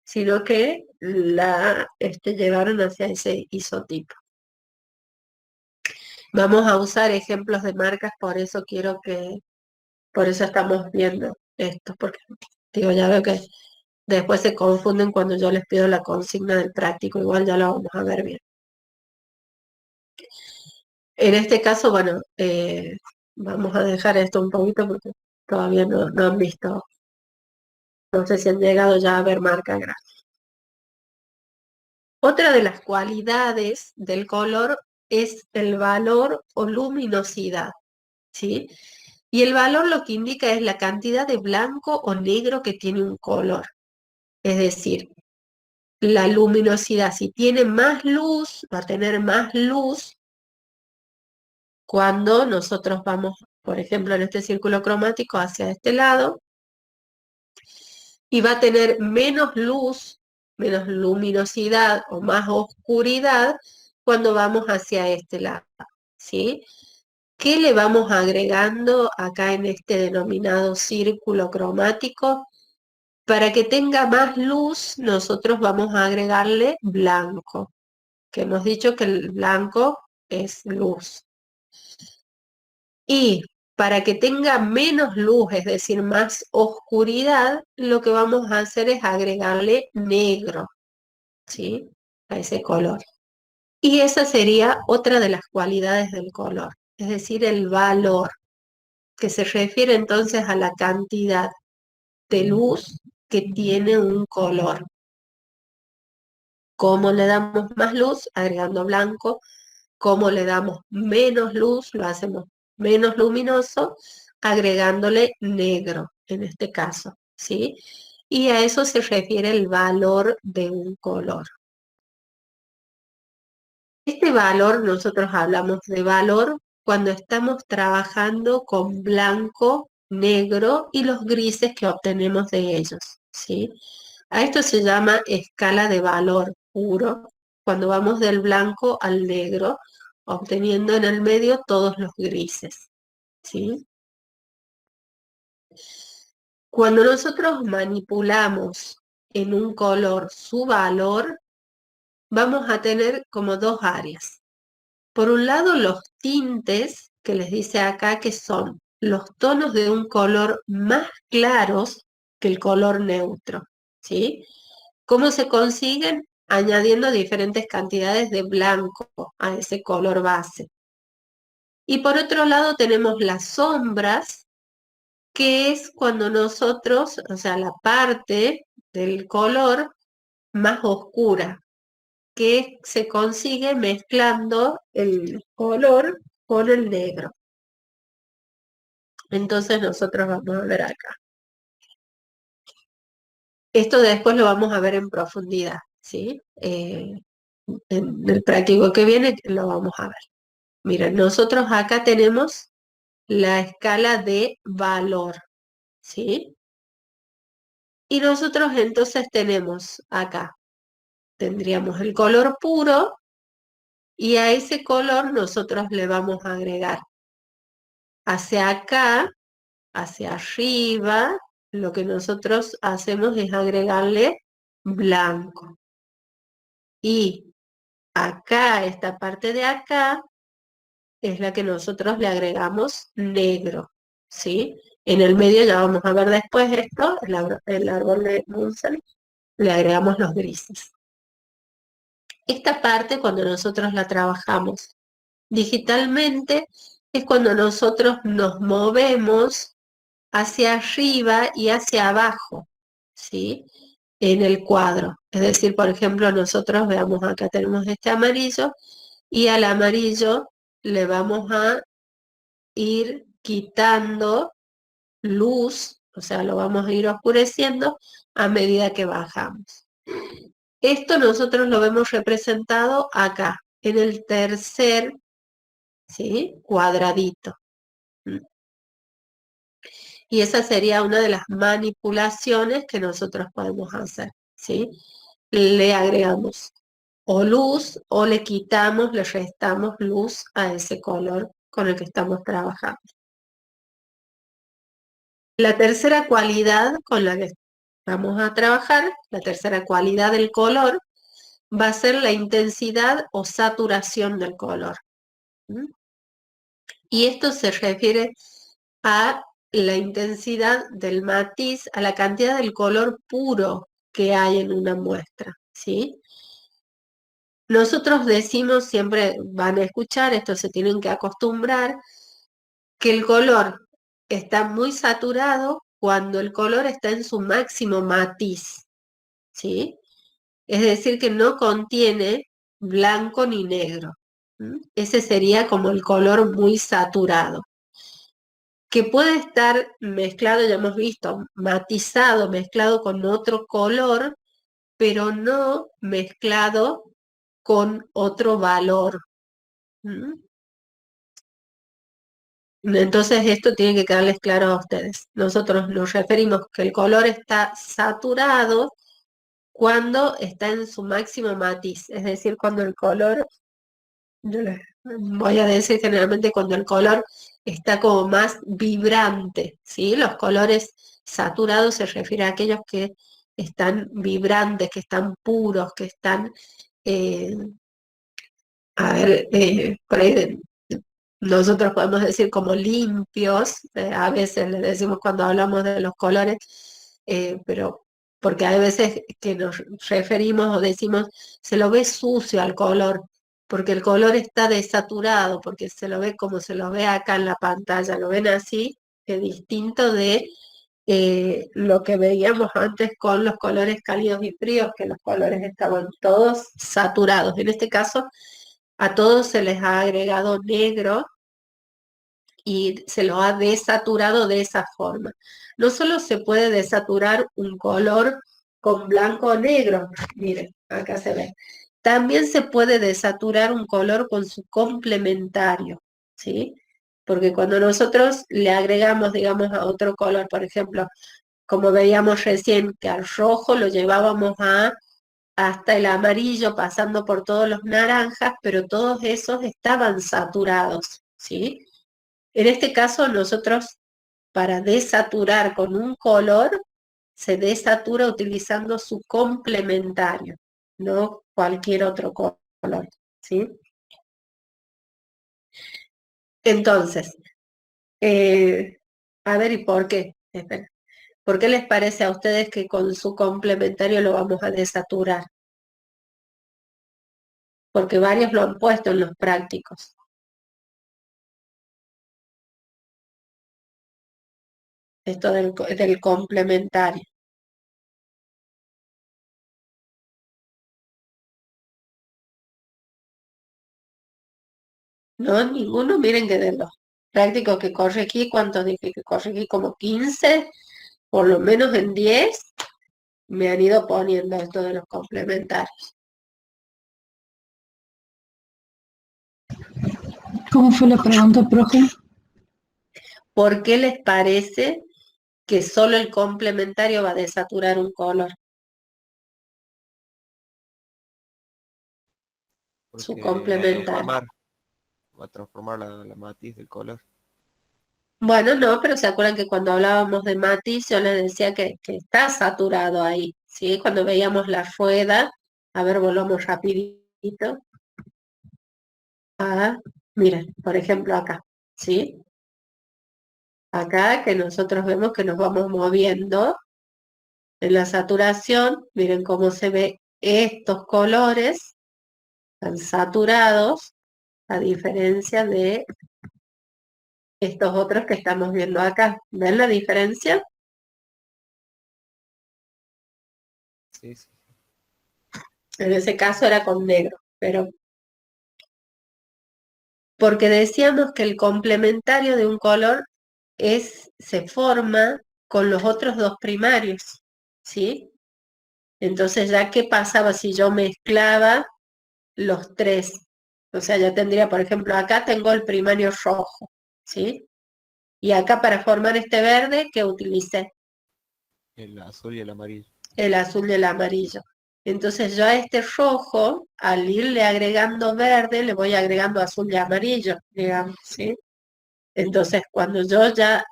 sino que la llevaron hacia ese isotipo. Vamos a usar ejemplos de marcas, por eso estamos viendo esto, porque digo, ya veo que después se confunden cuando yo les pido la consigna del práctico, igual ya lo vamos a ver bien. En este caso, bueno, vamos a dejar esto un poquito porque todavía no han visto, no sé si han llegado ya a ver marca gráfica. Otra de las cualidades del color es el valor o luminosidad, ¿sí? Y el valor lo que indica es la cantidad de blanco o negro que tiene un color. Es decir, la luminosidad, si tiene más luz, va a tener más luz cuando nosotros vamos, por ejemplo, en este círculo cromático hacia este lado, y va a tener menos luz, menos luminosidad o más oscuridad cuando vamos hacia este lado, ¿sí? ¿Qué le vamos agregando acá en este denominado círculo cromático? Para que tenga más luz, nosotros vamos a agregarle blanco, que hemos dicho que el blanco es luz. Y para que tenga menos luz, es decir, más oscuridad, lo que vamos a hacer es agregarle negro, ¿sí? A ese color. Y esa sería otra de las cualidades del color, es decir, el valor, que se refiere entonces a la cantidad de luz que tiene un color. ¿Cómo le damos más luz? Agregando blanco. ¿Cómo le damos menos luz? Lo hacemos menos luminoso, agregándole negro, en este caso, ¿sí? Y a eso se refiere el valor de un color. Este valor, nosotros hablamos de valor cuando estamos trabajando con blanco, negro y los grises que obtenemos de ellos, ¿sí? A esto se llama escala de valor puro, cuando vamos del blanco al negro, obteniendo en el medio todos los grises, ¿sí? Cuando nosotros manipulamos en un color su valor, vamos a tener como dos áreas. Por un lado, los tintes, que les dice acá que son los tonos de un color más claros que el color neutro, ¿sí? ¿Cómo se consiguen? Añadiendo diferentes cantidades de blanco a ese color base. Y por otro lado tenemos las sombras, que es cuando nosotros, o sea, la parte del color más oscura, que se consigue mezclando el color con el negro. Entonces nosotros vamos a ver acá. Esto después lo vamos a ver en profundidad, ¿sí? En el práctico que viene lo vamos a ver. Miren, nosotros acá tenemos la escala de valor, ¿sí? Y nosotros entonces tenemos acá tendríamos el color puro y a ese color nosotros le vamos a agregar hacia acá, hacia arriba, lo que nosotros hacemos es agregarle blanco. Y acá, esta parte de acá, es la que nosotros le agregamos negro, ¿sí? En el medio ya vamos a ver después esto, el árbol de Bunsen, le agregamos los grises. Esta parte, cuando nosotros la trabajamos digitalmente, es cuando nosotros nos movemos hacia arriba y hacia abajo, ¿sí? En el cuadro. Es decir, por ejemplo, nosotros veamos acá tenemos este amarillo y al amarillo le vamos a ir quitando luz, o sea, lo vamos a ir oscureciendo a medida que bajamos. Esto nosotros lo vemos representado acá, en el tercer, ¿sí? Cuadradito. ¿Mm? Y esa sería una de las manipulaciones que nosotros podemos hacer, ¿sí? Le agregamos o luz o le quitamos, le restamos luz a ese color con el que estamos trabajando. La tercera cualidad con la que vamos a trabajar, la tercera cualidad del color, va a ser la intensidad o saturación del color. ¿Mm? Y esto se refiere a la intensidad del matiz, a la cantidad del color puro que hay en una muestra, ¿sí? Nosotros decimos, siempre van a escuchar, esto se tienen que acostumbrar, que el color está muy saturado cuando el color está en su máximo matiz, ¿sí? Es decir, que no contiene blanco ni negro. ¿Mm? Ese sería como el color muy saturado, que puede estar mezclado, ya hemos visto, matizado, mezclado con otro color, pero no mezclado con otro valor. ¿Mm? Entonces esto tiene que quedarles claro a ustedes. Nosotros nos referimos que el color está saturado cuando está en su máximo matiz, es decir, cuando el color, yo les voy a decir generalmente cuando el color está como más vibrante, ¿sí? Los colores saturados se refiere a aquellos que están vibrantes, que están puros, que están, eh, a ver, por ahí nosotros podemos decir como limpios, a veces le decimos cuando hablamos de los colores, pero porque hay veces que nos referimos o decimos se lo ve sucio al color, porque el color está desaturado, porque se lo ve como se lo ve acá en la pantalla, lo ven así, es distinto de lo que veíamos antes con los colores cálidos y fríos, que los colores estaban todos saturados. En este caso, a todos se les ha agregado negro y se lo ha desaturado de esa forma. No solo se puede desaturar un color con blanco o negro, miren, acá se ve. También se puede desaturar un color con su complementario, ¿sí? Porque cuando nosotros le agregamos, digamos, a otro color, por ejemplo, como veíamos recién, que al rojo lo llevábamos hasta el amarillo, pasando por todos los naranjas, pero todos esos estaban saturados, ¿sí? En este caso, nosotros para desaturar con un color, se desatura utilizando su complementario, no cualquier otro color, ¿sí? Entonces, eh, a ver, ¿y por qué? Espera. ¿Por qué les parece a ustedes que con su complementario lo vamos a desaturar? Porque varios lo han puesto en los prácticos. Esto del complementario. No, ninguno, miren que de los prácticos que corregí, ¿cuántos dije que corregí? Como 15, por lo menos en 10, me han ido poniendo esto de los complementarios. ¿Cómo fue la pregunta, profe? ¿Por qué les parece que solo el complementario va a desaturar un color? su porque complementario. va a transformar la matiz del color. Bueno, no, pero se acuerdan que cuando hablábamos de matiz yo les decía que está saturado ahí, ¿sí? Cuando veíamos la rueda, a ver, volvamos rapidito. Ah, miren, por ejemplo acá, ¿sí? Acá que nosotros vemos que nos vamos moviendo en la saturación, miren cómo se ve estos colores tan saturados, a diferencia de estos otros que estamos viendo acá. ¿Ven la diferencia? Sí, sí. En ese caso era con negro, pero porque decíamos que el complementario de un color se forma con los otros dos primarios, ¿sí? Entonces, ¿ya qué pasaba si yo mezclaba los tres? O sea, ya tendría, por ejemplo, acá tengo el primario rojo, ¿sí? Y acá para formar este verde, ¿qué utilicé? El azul y el amarillo. El azul y el amarillo. Entonces yo a este rojo, al irle agregando verde, le voy agregando azul y amarillo, digamos, ¿sí? Entonces cuando yo ya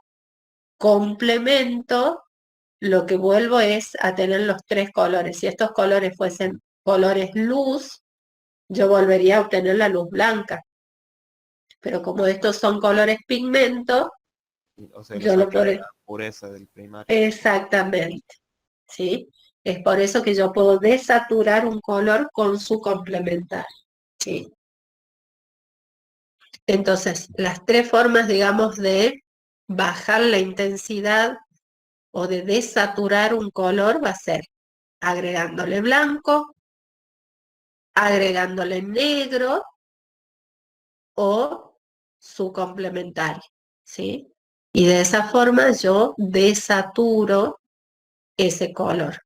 complemento, lo que vuelvo es a tener los tres colores. Si estos colores fuesen colores luz, yo volvería a obtener la luz blanca. Pero como estos son colores pigmento, O sea, le yo lo saca puedo... la pureza del primario. Exactamente, ¿sí? Es por eso que yo puedo desaturar un color con su complementario, ¿sí? Entonces, las tres formas, digamos, de bajar la intensidad o de desaturar un color va a ser agregándole blanco, agregándole negro o su complementario, ¿sí? Y de esa forma yo desaturo ese color.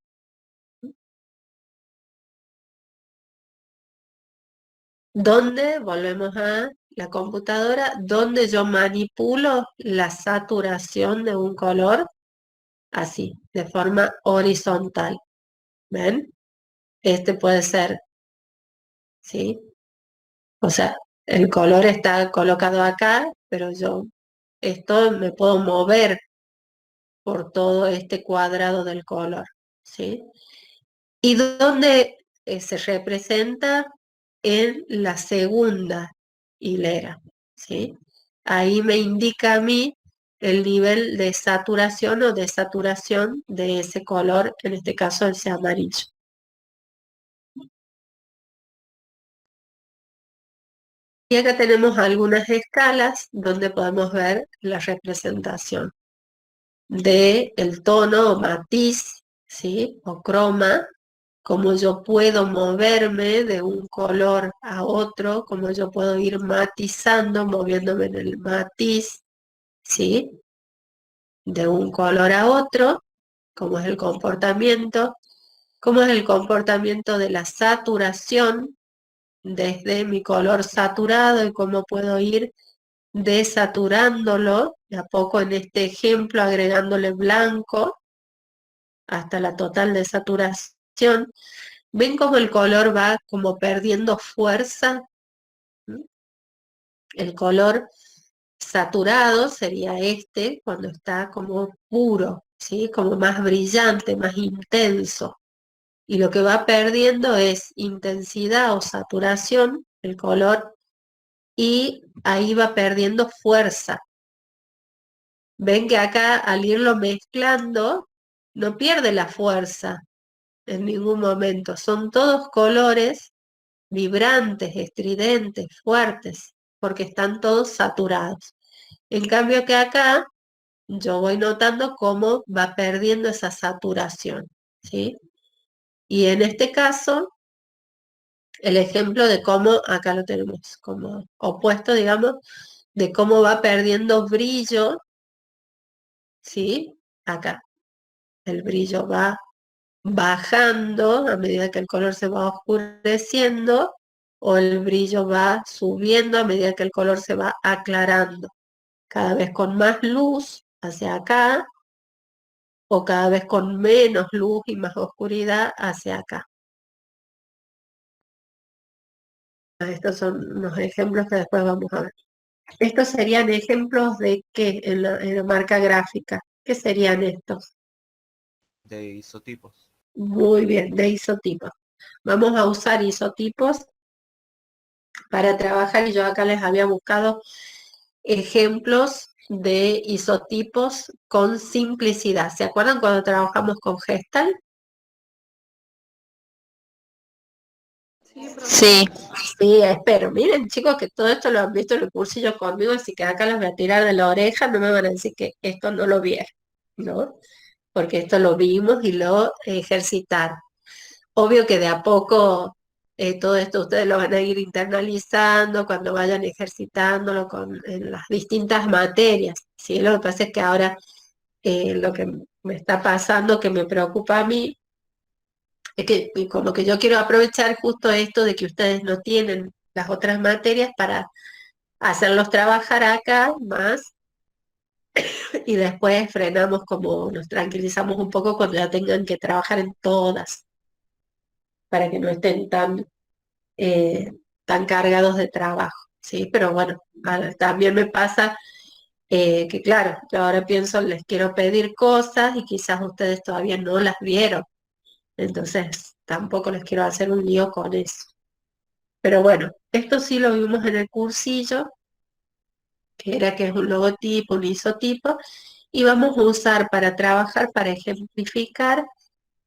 Donde, volvemos a la computadora, donde yo manipulo la saturación de un color así, de forma horizontal. ¿Ven? Este puede ser, ¿sí? O sea, el color está colocado acá, pero yo esto me puedo mover por todo este cuadrado del color, ¿sí? Y donde se representa en la segunda hilera, ¿sí? Ahí me indica a mí el nivel de saturación o desaturación de ese color, en este caso ese amarillo. Y acá tenemos algunas escalas donde podemos ver la representación de el tono o matiz, ¿sí? O croma, cómo yo puedo moverme de un color a otro, cómo yo puedo ir matizando, moviéndome en el matiz, ¿sí? De un color a otro, cómo es el comportamiento, cómo es el comportamiento de la saturación desde mi color saturado y cómo puedo ir desaturándolo de a poco en este ejemplo, agregándole blanco hasta la total desaturación. ¿Ven cómo el color va como perdiendo fuerza? ¿Mm? El color saturado sería este cuando está como puro, ¿sí? Como más brillante, más intenso. Y lo que va perdiendo es intensidad o saturación, el color, y ahí va perdiendo fuerza. Ven que acá al irlo mezclando no pierde la fuerza en ningún momento. Son todos colores vibrantes, estridentes, fuertes, porque están todos saturados. En cambio que acá yo voy notando cómo va perdiendo esa saturación, ¿sí? Y en este caso, el ejemplo de cómo, acá lo tenemos como opuesto, digamos, de cómo va perdiendo brillo, ¿sí? Acá. El brillo va bajando a medida que el color se va oscureciendo o el brillo va subiendo a medida que el color se va aclarando, cada vez con más luz hacia acá o cada vez con menos luz y más oscuridad hacia acá. Estos son unos ejemplos que después vamos a ver. Estos serían ejemplos de qué en la marca gráfica. ¿Qué serían estos? De isotipos. Muy bien, de isotipos. Vamos a usar isotipos para trabajar y yo acá les había buscado ejemplos de isotipos con simplicidad. ¿Se acuerdan cuando trabajamos con Gestalt? Sí, Sí, espero. Miren, chicos, que todo esto lo han visto en el cursillo conmigo, así que acá los voy a tirar de la oreja, no me van a decir que esto no lo vieron, ¿no? Porque esto lo vimos y lo ejercitaron. Obvio que de a poco todo esto ustedes lo van a ir internalizando cuando vayan ejercitándolo en las distintas materias, ¿sí? Lo que pasa es que ahora lo que me está pasando, que me preocupa a mí, es que como que yo quiero aprovechar justo esto de que ustedes no tienen las otras materias para hacerlos trabajar acá más y después frenamos como nos tranquilizamos un poco cuando ya tengan que trabajar en todas, para que no estén eh, tan cargados de trabajo, ¿sí? Pero bueno, también me pasa que claro, yo ahora pienso, les quiero pedir cosas y quizás ustedes todavía no las vieron, entonces tampoco les quiero hacer un lío con eso. Pero bueno, esto sí lo vimos en el cursillo, que era que es un logotipo, un isotipo, y vamos a usar para trabajar, para ejemplificar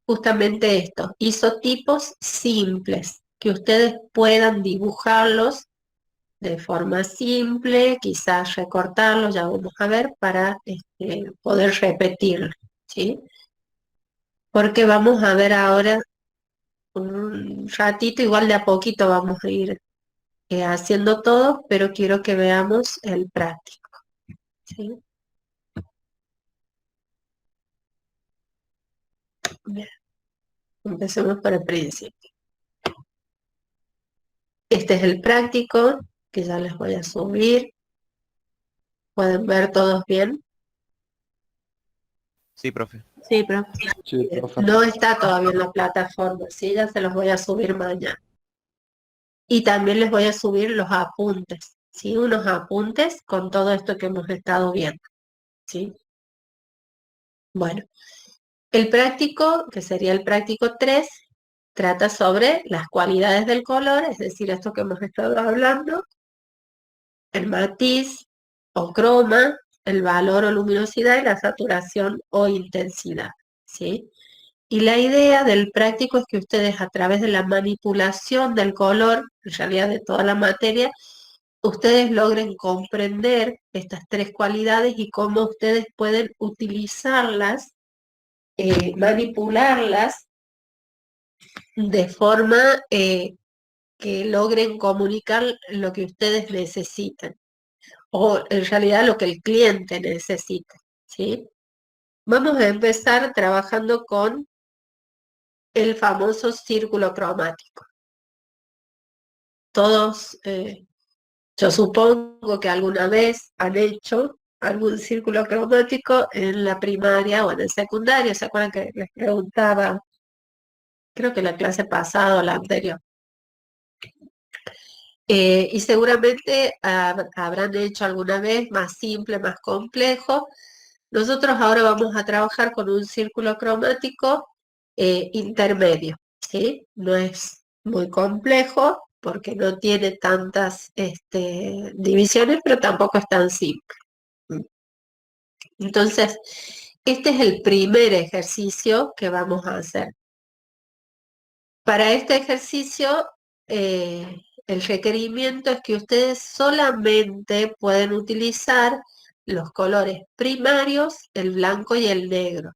justamente esto, isotipos simples, que ustedes puedan dibujarlos de forma simple, quizás recortarlos, ya vamos a ver, para poder repetirlo, ¿sí? Porque vamos a ver ahora un ratito, igual de a poquito vamos a ir haciendo todo, pero quiero que veamos el práctico, ¿sí? Bien, empecemos por el principio. Este es el práctico, que ya les voy a subir. ¿Pueden ver todos bien? Sí, profe. sí, profe. Sí, profe. No está todavía en la plataforma, ¿sí? Ya se los voy a subir mañana. Y también les voy a subir los apuntes, ¿sí? Unos apuntes con todo esto que hemos estado viendo, ¿sí? Bueno, el práctico, que sería el práctico 3, trata sobre las cualidades del color, es decir, esto que hemos estado hablando, el matiz o croma, el valor o luminosidad y la saturación o intensidad, ¿sí? Y la idea del práctico es que ustedes a través de la manipulación del color, en realidad de toda la materia, ustedes logren comprender estas tres cualidades y cómo ustedes pueden utilizarlas, manipularlas de forma que logren comunicar lo que ustedes necesitan o en realidad lo que el cliente necesita, ¿sí? Vamos a empezar trabajando con el famoso círculo cromático. Todos, yo supongo que alguna vez han hecho algún círculo cromático en la primaria o en el secundario. ¿Se acuerdan que les preguntaba? Creo que la clase pasada o la anterior. Y seguramente habrán hecho alguna vez más simple, más complejo. Nosotros ahora vamos a trabajar con un círculo cromático intermedio, ¿sí? No es muy complejo porque no tiene tantas divisiones, pero tampoco es tan simple. Entonces, este es el primer ejercicio que vamos a hacer. Para este ejercicio, el requerimiento es que ustedes solamente pueden utilizar los colores primarios, el blanco y el negro.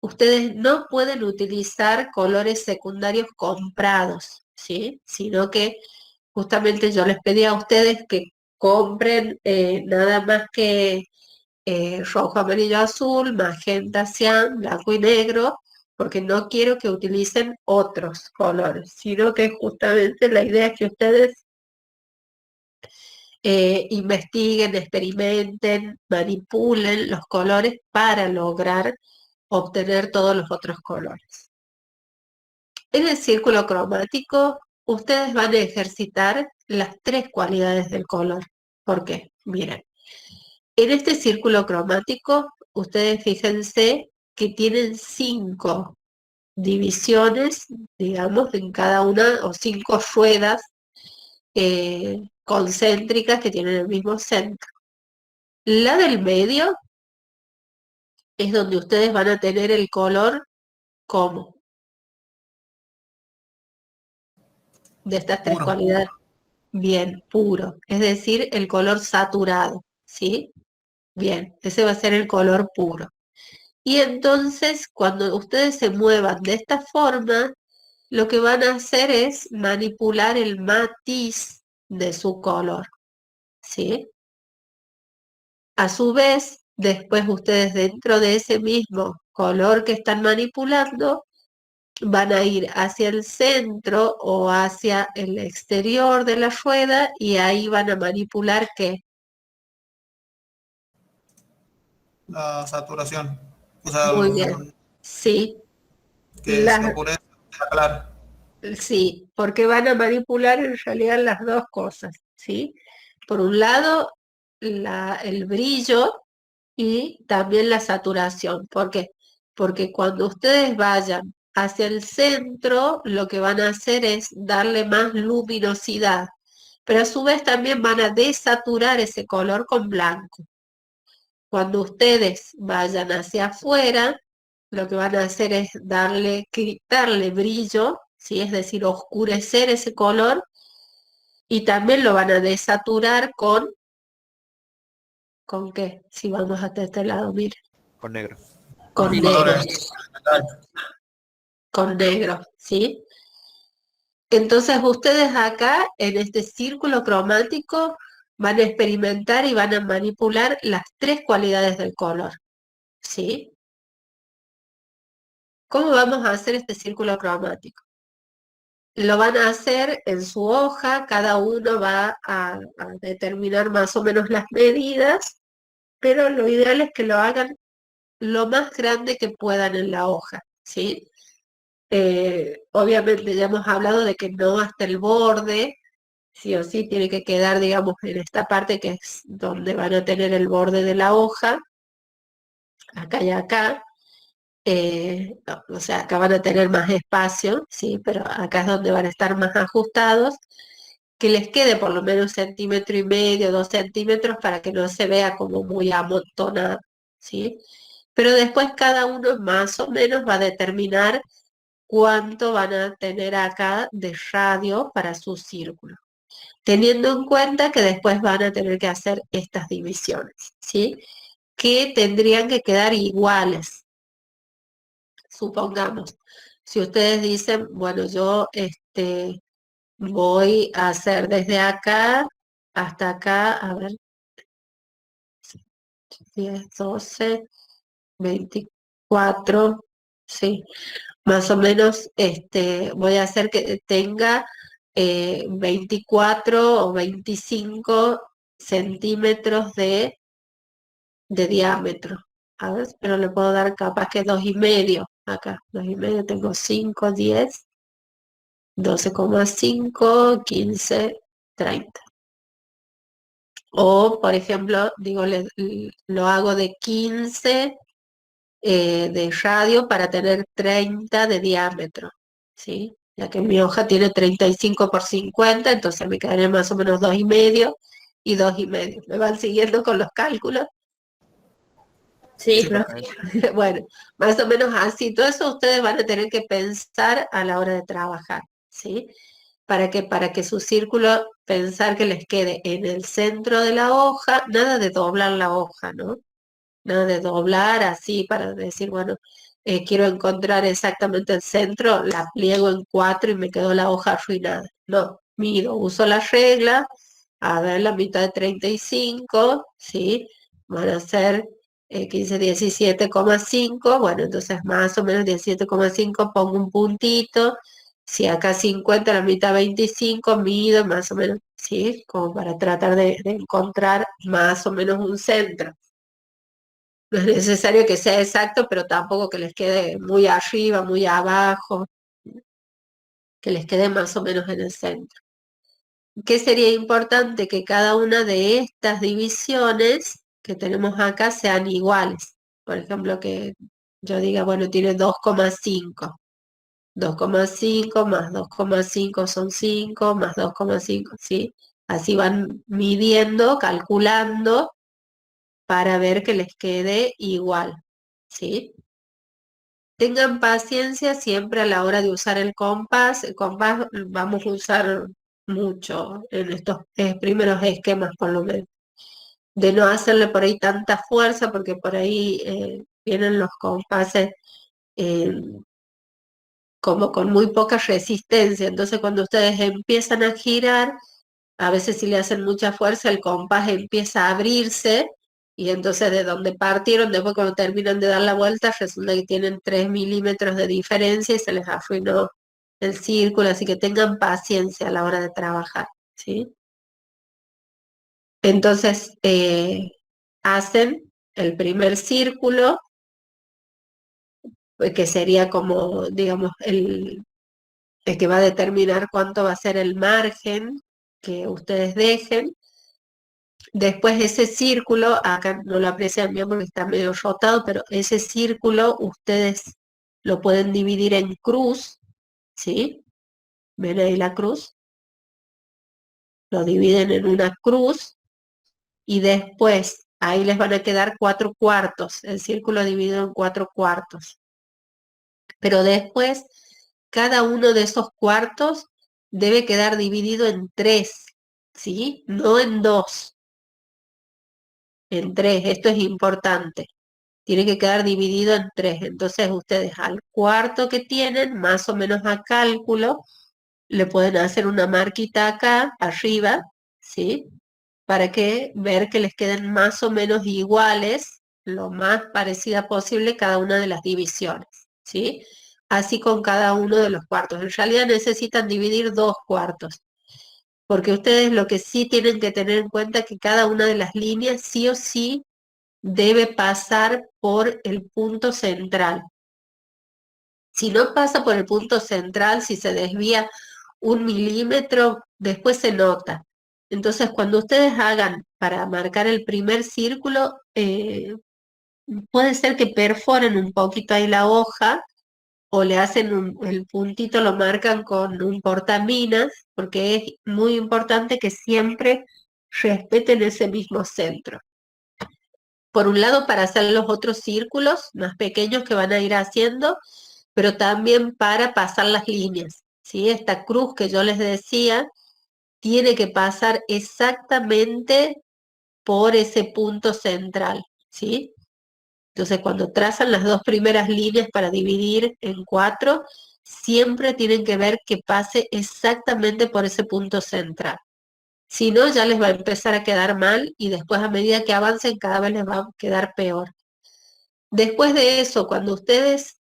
Ustedes no pueden utilizar colores secundarios comprados, ¿sí? Sino que justamente yo les pedí a ustedes que compren nada más que rojo, amarillo, azul, magenta, cian, blanco y negro, porque no quiero que utilicen otros colores, sino que justamente la idea es que ustedes investiguen, experimenten, manipulen los colores para lograr obtener todos los otros colores. En el círculo cromático, ustedes van a ejercitar las tres cualidades del color. ¿Por qué? Miren, en este círculo cromático, ustedes fíjense que tienen 5 divisiones, digamos, en cada una, o 5 ruedas concéntricas que tienen el mismo centro. La del medio es donde ustedes van a tener el color como de estas tres Puro. cualidades, bien puro, es decir, el color saturado, ¿sí? Bien, ese va a ser el color puro. Y entonces, cuando ustedes se muevan de esta forma, lo que van a hacer es manipular el matiz de su color, ¿sí? A su vez, después ustedes dentro de ese mismo color que están manipulando, van a ir hacia el centro o hacia el exterior de la rueda y ahí van a manipular ¿qué? La saturación. O sea, Muy bien. Sí, que se la, oscurece, se aclara. sí, porque van a manipular en realidad las dos cosas, ¿sí? Por un lado, el brillo y también la saturación. ¿Por qué? Porque cuando ustedes vayan hacia el centro, lo que van a hacer es darle más luminosidad, pero a su vez también van a desaturar ese color con blanco. Cuando ustedes vayan hacia afuera, lo que van a hacer es quitarle brillo, ¿sí? Es decir, oscurecer ese color y también lo van a desaturar ¿con qué? Si vamos hasta este lado, miren, Con negro. con Los negro, colores. con negro, ¿sí? Entonces ustedes acá en este círculo cromático van a experimentar y van a manipular las tres cualidades del color, ¿sí? ¿Cómo vamos a hacer este círculo cromático? Lo van a hacer en su hoja, cada uno va a determinar más o menos las medidas, pero lo ideal es que lo hagan lo más grande que puedan en la hoja, ¿sí? Obviamente ya hemos hablado de que no hasta el borde, sí o sí tiene que quedar, digamos, en esta parte que es donde van a tener el borde de la hoja, acá y acá. O sea, acá van a tener más espacio, sí, pero acá es donde van a estar más ajustados, que les quede por lo menos 1,5 cm, 2 cm para que no se vea como muy amontonado, ¿sí? Pero después cada uno más o menos va a determinar cuánto van a tener acá de radio para su círculo, teniendo en cuenta que después van a tener que hacer estas divisiones, ¿sí? Que tendrían que quedar iguales, supongamos. Si ustedes dicen, bueno, yo voy a hacer desde acá hasta acá, a ver, 10, 12, 24, sí, más o menos voy a hacer que tenga 24 o 25 centímetros de diámetro. A ver, pero le puedo dar capaz que 2,5 acá. 2,5 tengo 5, 10, 12,5, 15, 30. O, por ejemplo, digo, lo hago de 15 de radio para tener 30 de diámetro, ¿sí? Ya que mi hoja tiene 35 por 50, entonces me quedaría más o menos 2,5 y 2,5. ¿Me van siguiendo con los cálculos? Sí, Sí, profe. perfecto. Bueno, más o menos así. Todo eso ustedes van a tener que pensar a la hora de trabajar, ¿sí? Para que su círculo, pensar que les quede en el centro de la hoja, nada de doblar la hoja, ¿no? Nada de doblar así para decir, bueno, quiero encontrar exactamente el centro, la pliego en 4 y me quedó la hoja arruinada. No, mido, uso la regla, a ver la mitad de 35, ¿sí? Van a ser 15, 17,5, bueno, entonces más o menos 17,5 pongo un puntito, si acá 50, la mitad 25, mido más o menos, ¿sí? Como para tratar de encontrar más o menos un centro. No es necesario que sea exacto, pero tampoco que les quede muy arriba, muy abajo, que les quede más o menos en el centro. ¿qué sería importante? Que cada una de estas divisiones que tenemos acá sean iguales. Por ejemplo, que yo diga, bueno, tiene 2,5. 2,5 más 2,5 son 5, más 2,5, ¿sí? Así van midiendo, calculando para ver que les quede igual, ¿sí? Tengan paciencia siempre a la hora de usar el compás. El compás vamos a usar mucho en estos primeros esquemas, por lo menos. De no hacerle por ahí tanta fuerza, porque por ahí vienen los compases eh, como con muy poca resistencia. Entonces, cuando ustedes empiezan a girar, a veces si le hacen mucha fuerza, el compás empieza a abrirse y entonces de donde partieron, después cuando terminan de dar la vuelta, resulta que tienen 3 milímetros de diferencia y se les arruinó el círculo, así que tengan paciencia a la hora de trabajar, ¿sí? Entonces, hacen el primer círculo, que sería como, digamos, el que va a determinar cuánto va a ser el margen que ustedes dejen. Después ese círculo, acá no lo aprecian bien porque está medio rotado, pero ese círculo ustedes lo pueden dividir en cruz, ¿sí? ¿Ven ahí la cruz? Lo dividen en una cruz y después ahí les van a quedar 4 cuartos, el círculo dividido en 4 cuartos. Pero después cada uno de esos cuartos debe quedar dividido en 3, ¿sí? No en 2, en 3. Esto es importante. Tiene que quedar dividido en 3. Entonces ustedes al cuarto que tienen, más o menos a cálculo, le pueden hacer una marquita acá, arriba, ¿sí? Para que ver que les queden más o menos iguales, lo más parecida posible cada una de las divisiones, ¿sí? Así con cada uno de los cuartos. En realidad necesitan dividir 2 cuartos, porque ustedes lo que sí tienen que tener en cuenta es que cada una de las líneas sí o sí debe pasar por el punto central. Si no pasa por el punto central, si se desvía 1 milímetro, después se nota. Entonces, cuando ustedes hagan para marcar el primer círculo, puede ser que perforen un poquito ahí la hoja o le hacen el puntito, lo marcan con un portaminas, porque es muy importante que siempre respeten ese mismo centro. Por un lado, para hacer los otros círculos más pequeños que van a ir haciendo, pero también para pasar las líneas, ¿sí? Esta cruz que yo les decía tiene que pasar exactamente por ese punto central, ¿sí? Entonces, cuando trazan las 2 primeras líneas para dividir en 4, siempre tienen que ver que pase exactamente por ese punto central. Si no, ya les va a empezar a quedar mal y después a medida que avancen cada vez les va a quedar peor. Después de eso, cuando ustedes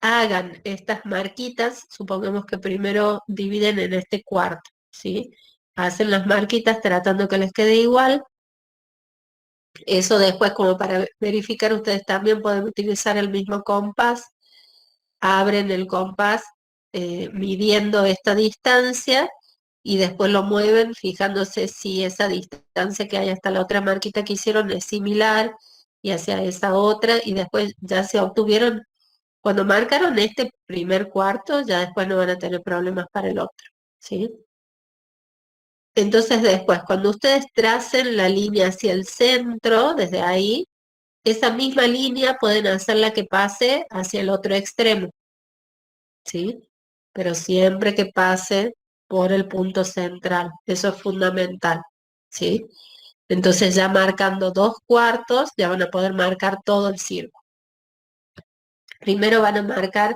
hagan estas marquitas, supongamos que primero dividen en este cuarto, ¿sí? Hacen las marquitas tratando que les quede igual. Eso después, como para verificar, ustedes también pueden utilizar el mismo compás. Abren el compás midiendo esta distancia y después lo mueven fijándose si esa distancia que hay hasta la otra marquita que hicieron es similar y hacia esa otra y después ya se obtuvieron, cuando marcaron este primer cuarto, ya después no van a tener problemas para el otro, ¿sí? Entonces después, cuando ustedes tracen la línea hacia el centro, desde ahí, esa misma línea pueden hacerla que pase hacia el otro extremo, ¿sí? Pero siempre que pase por el punto central, eso es fundamental, ¿sí? Entonces ya marcando 2 cuartos, ya van a poder marcar todo el círculo. Primero van a marcar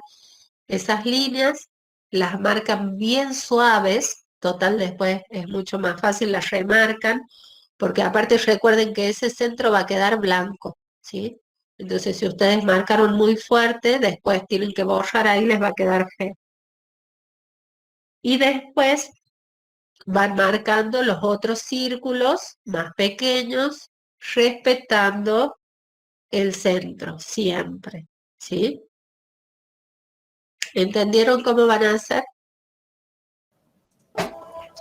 esas líneas, las marcan bien suaves, total después es mucho más fácil, las remarcan, porque aparte recuerden que ese centro va a quedar blanco, ¿sí? Entonces si ustedes marcaron muy fuerte, después tienen que borrar ahí, les va a quedar feo. Y después van marcando los otros círculos más pequeños, respetando el centro, siempre, ¿sí? ¿Entendieron cómo van a hacer?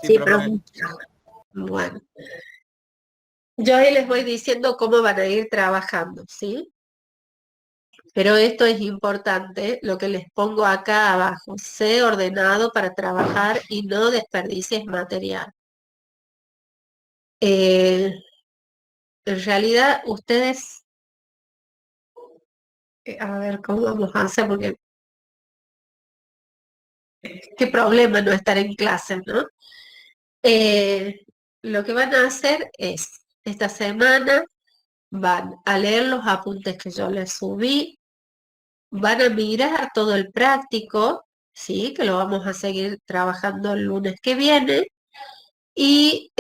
Sí, profe. bueno. Yo ahí les voy diciendo cómo van a ir trabajando, ¿sí? Pero esto es importante, lo que les pongo acá abajo. Sé ordenado para trabajar y no desperdicies material. En realidad, ustedes, a ver, ¿cómo vamos a hacer? Porque qué problema no estar en clase, ¿no? Eh, lo que van a hacer es, esta semana van a leer los apuntes que yo les subí, van a mirar todo el práctico, ¿sí? Que lo vamos a seguir trabajando el lunes que viene, y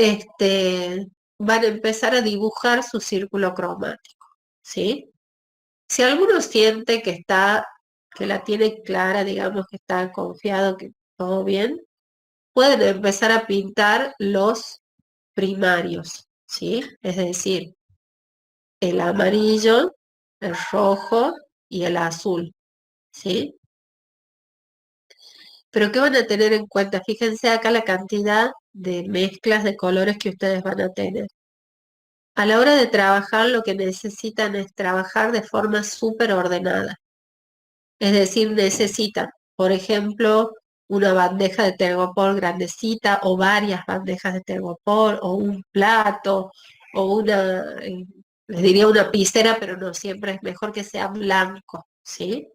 van a empezar a dibujar su círculo cromático, ¿sí? Si alguno siente que la tiene clara, digamos que está confiado que todo bien, pueden empezar a pintar los primarios, ¿sí? Es decir, el amarillo, el rojo y el azul, ¿sí? Pero ¿qué van a tener en cuenta? Fíjense acá la cantidad de mezclas de colores que ustedes van a tener. A la hora de trabajar, lo que necesitan es trabajar de forma súper ordenada. Es decir, necesitan, por ejemplo, una bandeja de tergopor grandecita o varias bandejas de tergopor o un plato o les diría una piscera, pero no siempre es mejor que sea blanco, ¿sí?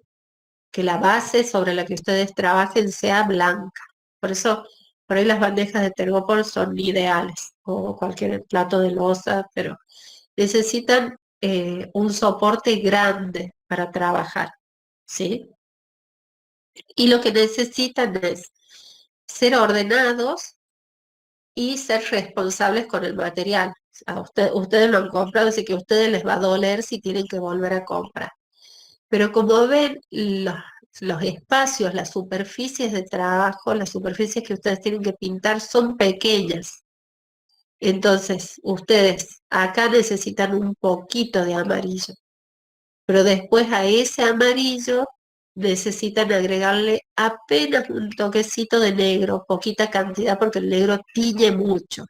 Que la base sobre la que ustedes trabajen sea blanca. Por eso, por ahí las bandejas de tergopor son ideales o cualquier plato de loza, pero necesitan un soporte grande para trabajar, ¿sí? Y lo que necesitan es ser ordenados y ser responsables con el material. Ustedes lo han comprado, así que a ustedes les va a doler si tienen que volver a comprar. Pero como ven, los espacios, las superficies de trabajo, las superficies que ustedes tienen que pintar son pequeñas. Entonces, ustedes acá necesitan un poquito de amarillo, pero después a ese amarillo necesitan agregarle apenas un toquecito de negro, poquita cantidad porque el negro tiñe mucho,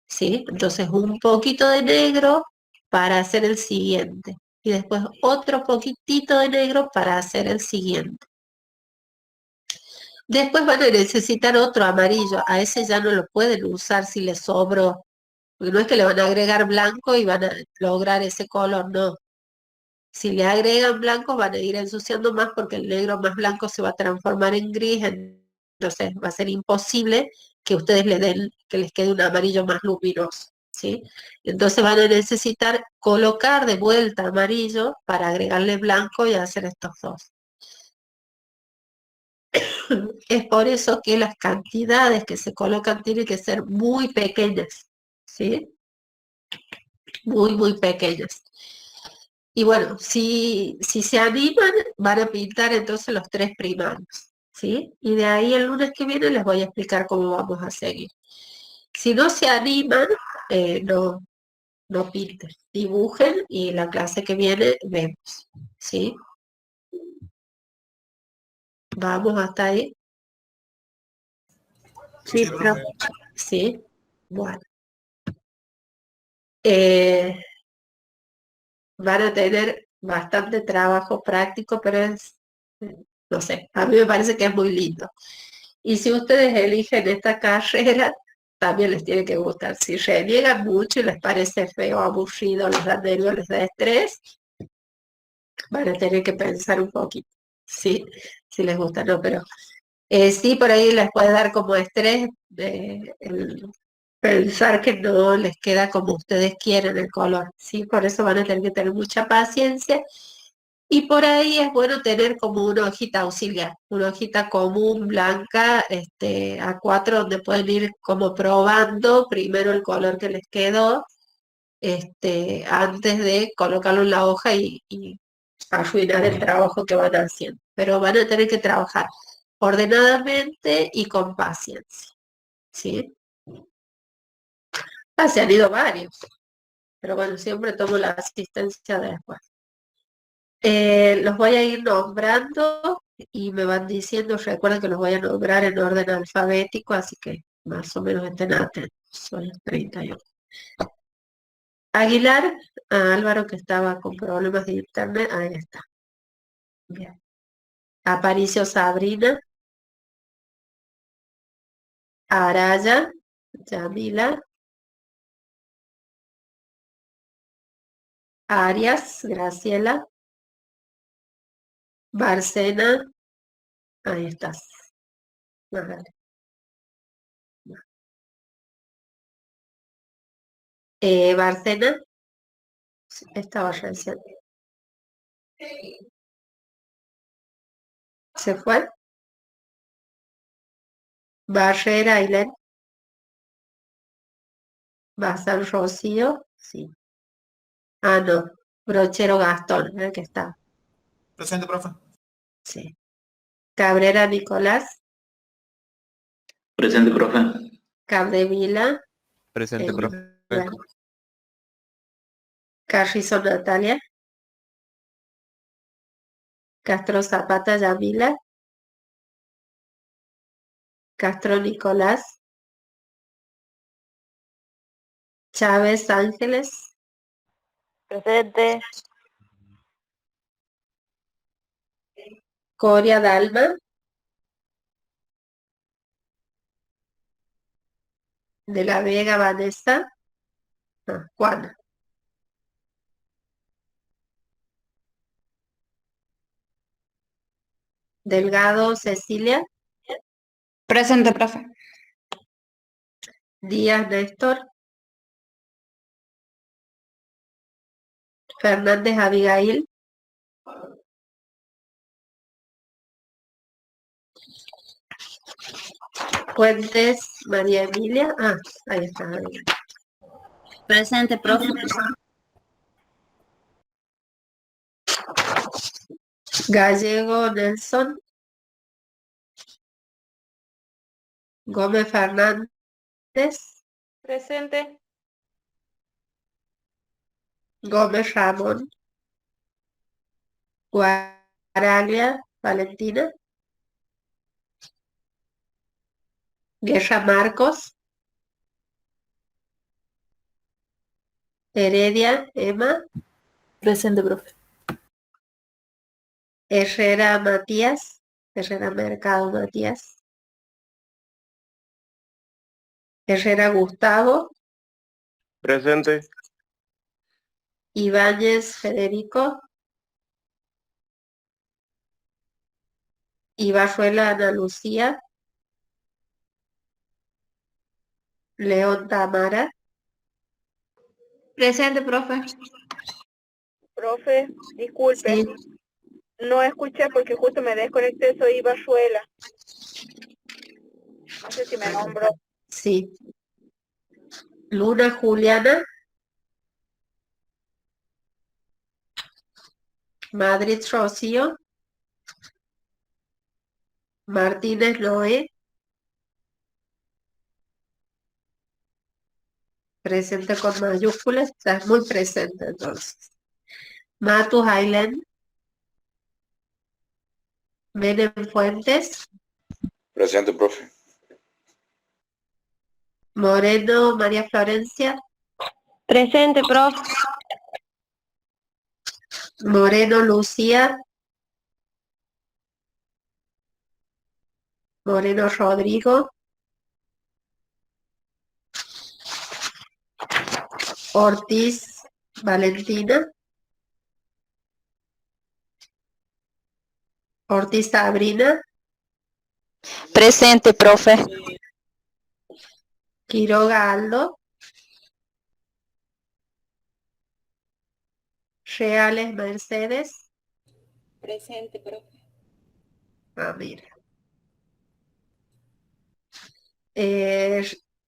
¿sí? Entonces un poquito de negro para hacer el siguiente y después otro poquitito de negro para hacer el siguiente. Después van a necesitar otro amarillo, a ese ya no lo pueden usar si les sobró, porque no es que le van a agregar blanco y van a lograr ese color, no. Si le agregan blancos van a ir ensuciando más porque el negro más blanco se va a transformar en gris, entonces va a ser imposible que ustedes que les quede un amarillo más luminoso, ¿sí? Entonces van a necesitar colocar de vuelta amarillo para agregarle blanco y hacer estos dos. Es por eso que las cantidades que se colocan tienen que ser muy pequeñas, ¿sí? Muy, muy pequeñas. Y bueno, si se animan, van a pintar entonces los tres primarios, ¿sí? Y de ahí el lunes que viene les voy a explicar cómo vamos a seguir. Si no se animan, no pinten, dibujen y la clase que viene vemos, ¿sí? Vamos hasta ahí, Sí, Sí, profe. profe. ¿sí? Bueno, eh, van a tener bastante trabajo práctico, pero no sé, a mí me parece que es muy lindo. Y si ustedes eligen esta carrera, también les tiene que gustar. Si reniegan mucho y les parece feo, aburrido, les da nervios, les da estrés, van a tener que pensar un poquito. Sí, si les gusta, no, pero sí por ahí les puede dar como estrés el pensar que no les queda como ustedes quieren el color, ¿sí? Por eso van a tener que tener mucha paciencia y por ahí es bueno tener como una hojita auxiliar, una hojita común, blanca, A4, donde pueden ir como probando primero el color que les quedó, antes de colocarlo en la hoja y arruinar el trabajo que van haciendo. Pero van a tener que trabajar ordenadamente y con paciencia, ¿sí? Se han ido varios, pero bueno, siempre tomo la asistencia después. Los voy a ir nombrando y me van diciendo, recuerden que los voy a nombrar en orden alfabético, así que más o menos estén atentos, son las 31. Aguilar, a Álvaro que estaba con problemas de internet, ahí está. Bien. Aparicio Sabrina, Araya, Yamila, Arias, Graciela, Barcena, ahí estás. Vale. Barcena, estaba recién. ¿Se fue? Barrera, Ailén. Bazán, Rocío, sí. Ah, no. Brochero, Gastón, el que está. Presente, profe. Sí. Cabrera, Nicolás. Presente, profe. Capdevila. Presente, profe. Bueno. Carrizo, Natalia. Castro Zapata, Yamila. Castro, Nicolás. Chávez, Ángeles. Presente. Coria, Dalma. De la Vega, Vanessa. Juana. Delgado, Cecilia. Presente, profe. Díaz, Néstor. Fernández, Abigail. Fuentes, María Emilia. Ah, ahí está. Abigail. Presente, profe. Gallego, Nelson. Gómez Fernández. Presente. Gómez Ramón. Guaraglia, Valentina. Guerra, Marcos. Heredia, Emma. Presente, profe. Herrera, Matías. Herrera Mercado, Matías. Herrera, Gustavo. Presente. Ibáñez, Federico. Ibarruela, Ana Lucía. León, Tamara. Presente, profe. Profe, disculpe. Sí, No escuché porque justo me desconecté, soy Ibarzuela. No sé si me nombró. sí. Luna, Juliana. Madrid, Rocío. Martínez, Noé. Presente con mayúsculas, está muy presente entonces. Matus, Ailén. Menem, Fuentes. Presente, profe. Moreno, María Florencia. Presente, profe. Moreno, Lucía. Moreno, Rodrigo. Ortiz, Valentina. Ortiz, Sabrina. Presente, profe. Quiroga, Aldo. Reales, Mercedes. Presente, profe. Ah, mira.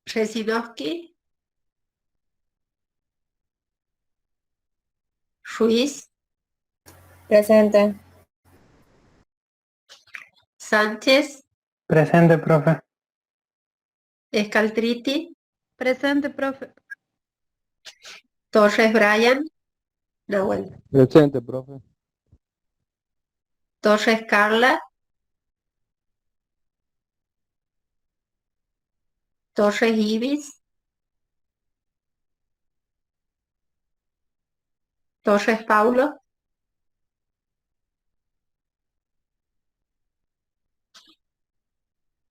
Resinowski. Ruiz. Presente. Sánchez. Presente, profe. Escaltriti. Presente, profe. Torres, Brian. Nahuel. Presente, profe. Torres, Carla. Torres Ibis. Torres Paulo.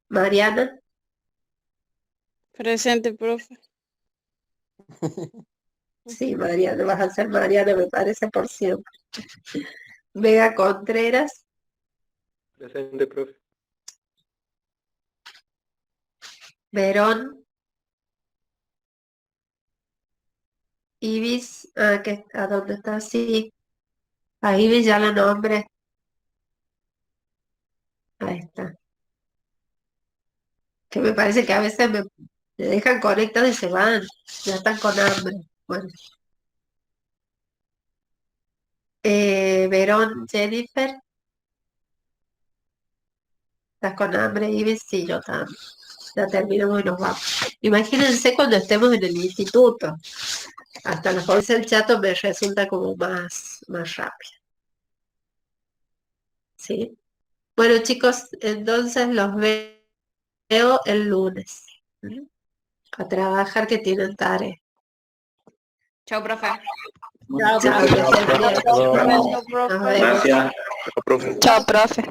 Mariana. Presente, profe. Sí, Mariana, vas a ser Mariana, me parece, por siempre. Vega Contreras. Presente, profe. Verón. Ibis, ¿a dónde está? Sí, a Ibis ya la nombre. Ahí está. Que me parece que a veces me dejan conectados y se van, ya están con hambre. Bueno. Verón, Jennifer, ¿estás con hambre, Ibis? Sí, yo también. Ya terminamos y nos vamos. Imagínense cuando estemos en el instituto. Hasta las 11 el chato me resulta como más rápido. ¿Sí? Bueno, chicos, entonces los veo el lunes. A trabajar, que tienen tarea. Chao, profe. Chao, que estén bien. Chao, profe. Nos vemos. Gracias. Profe. Chao, profe.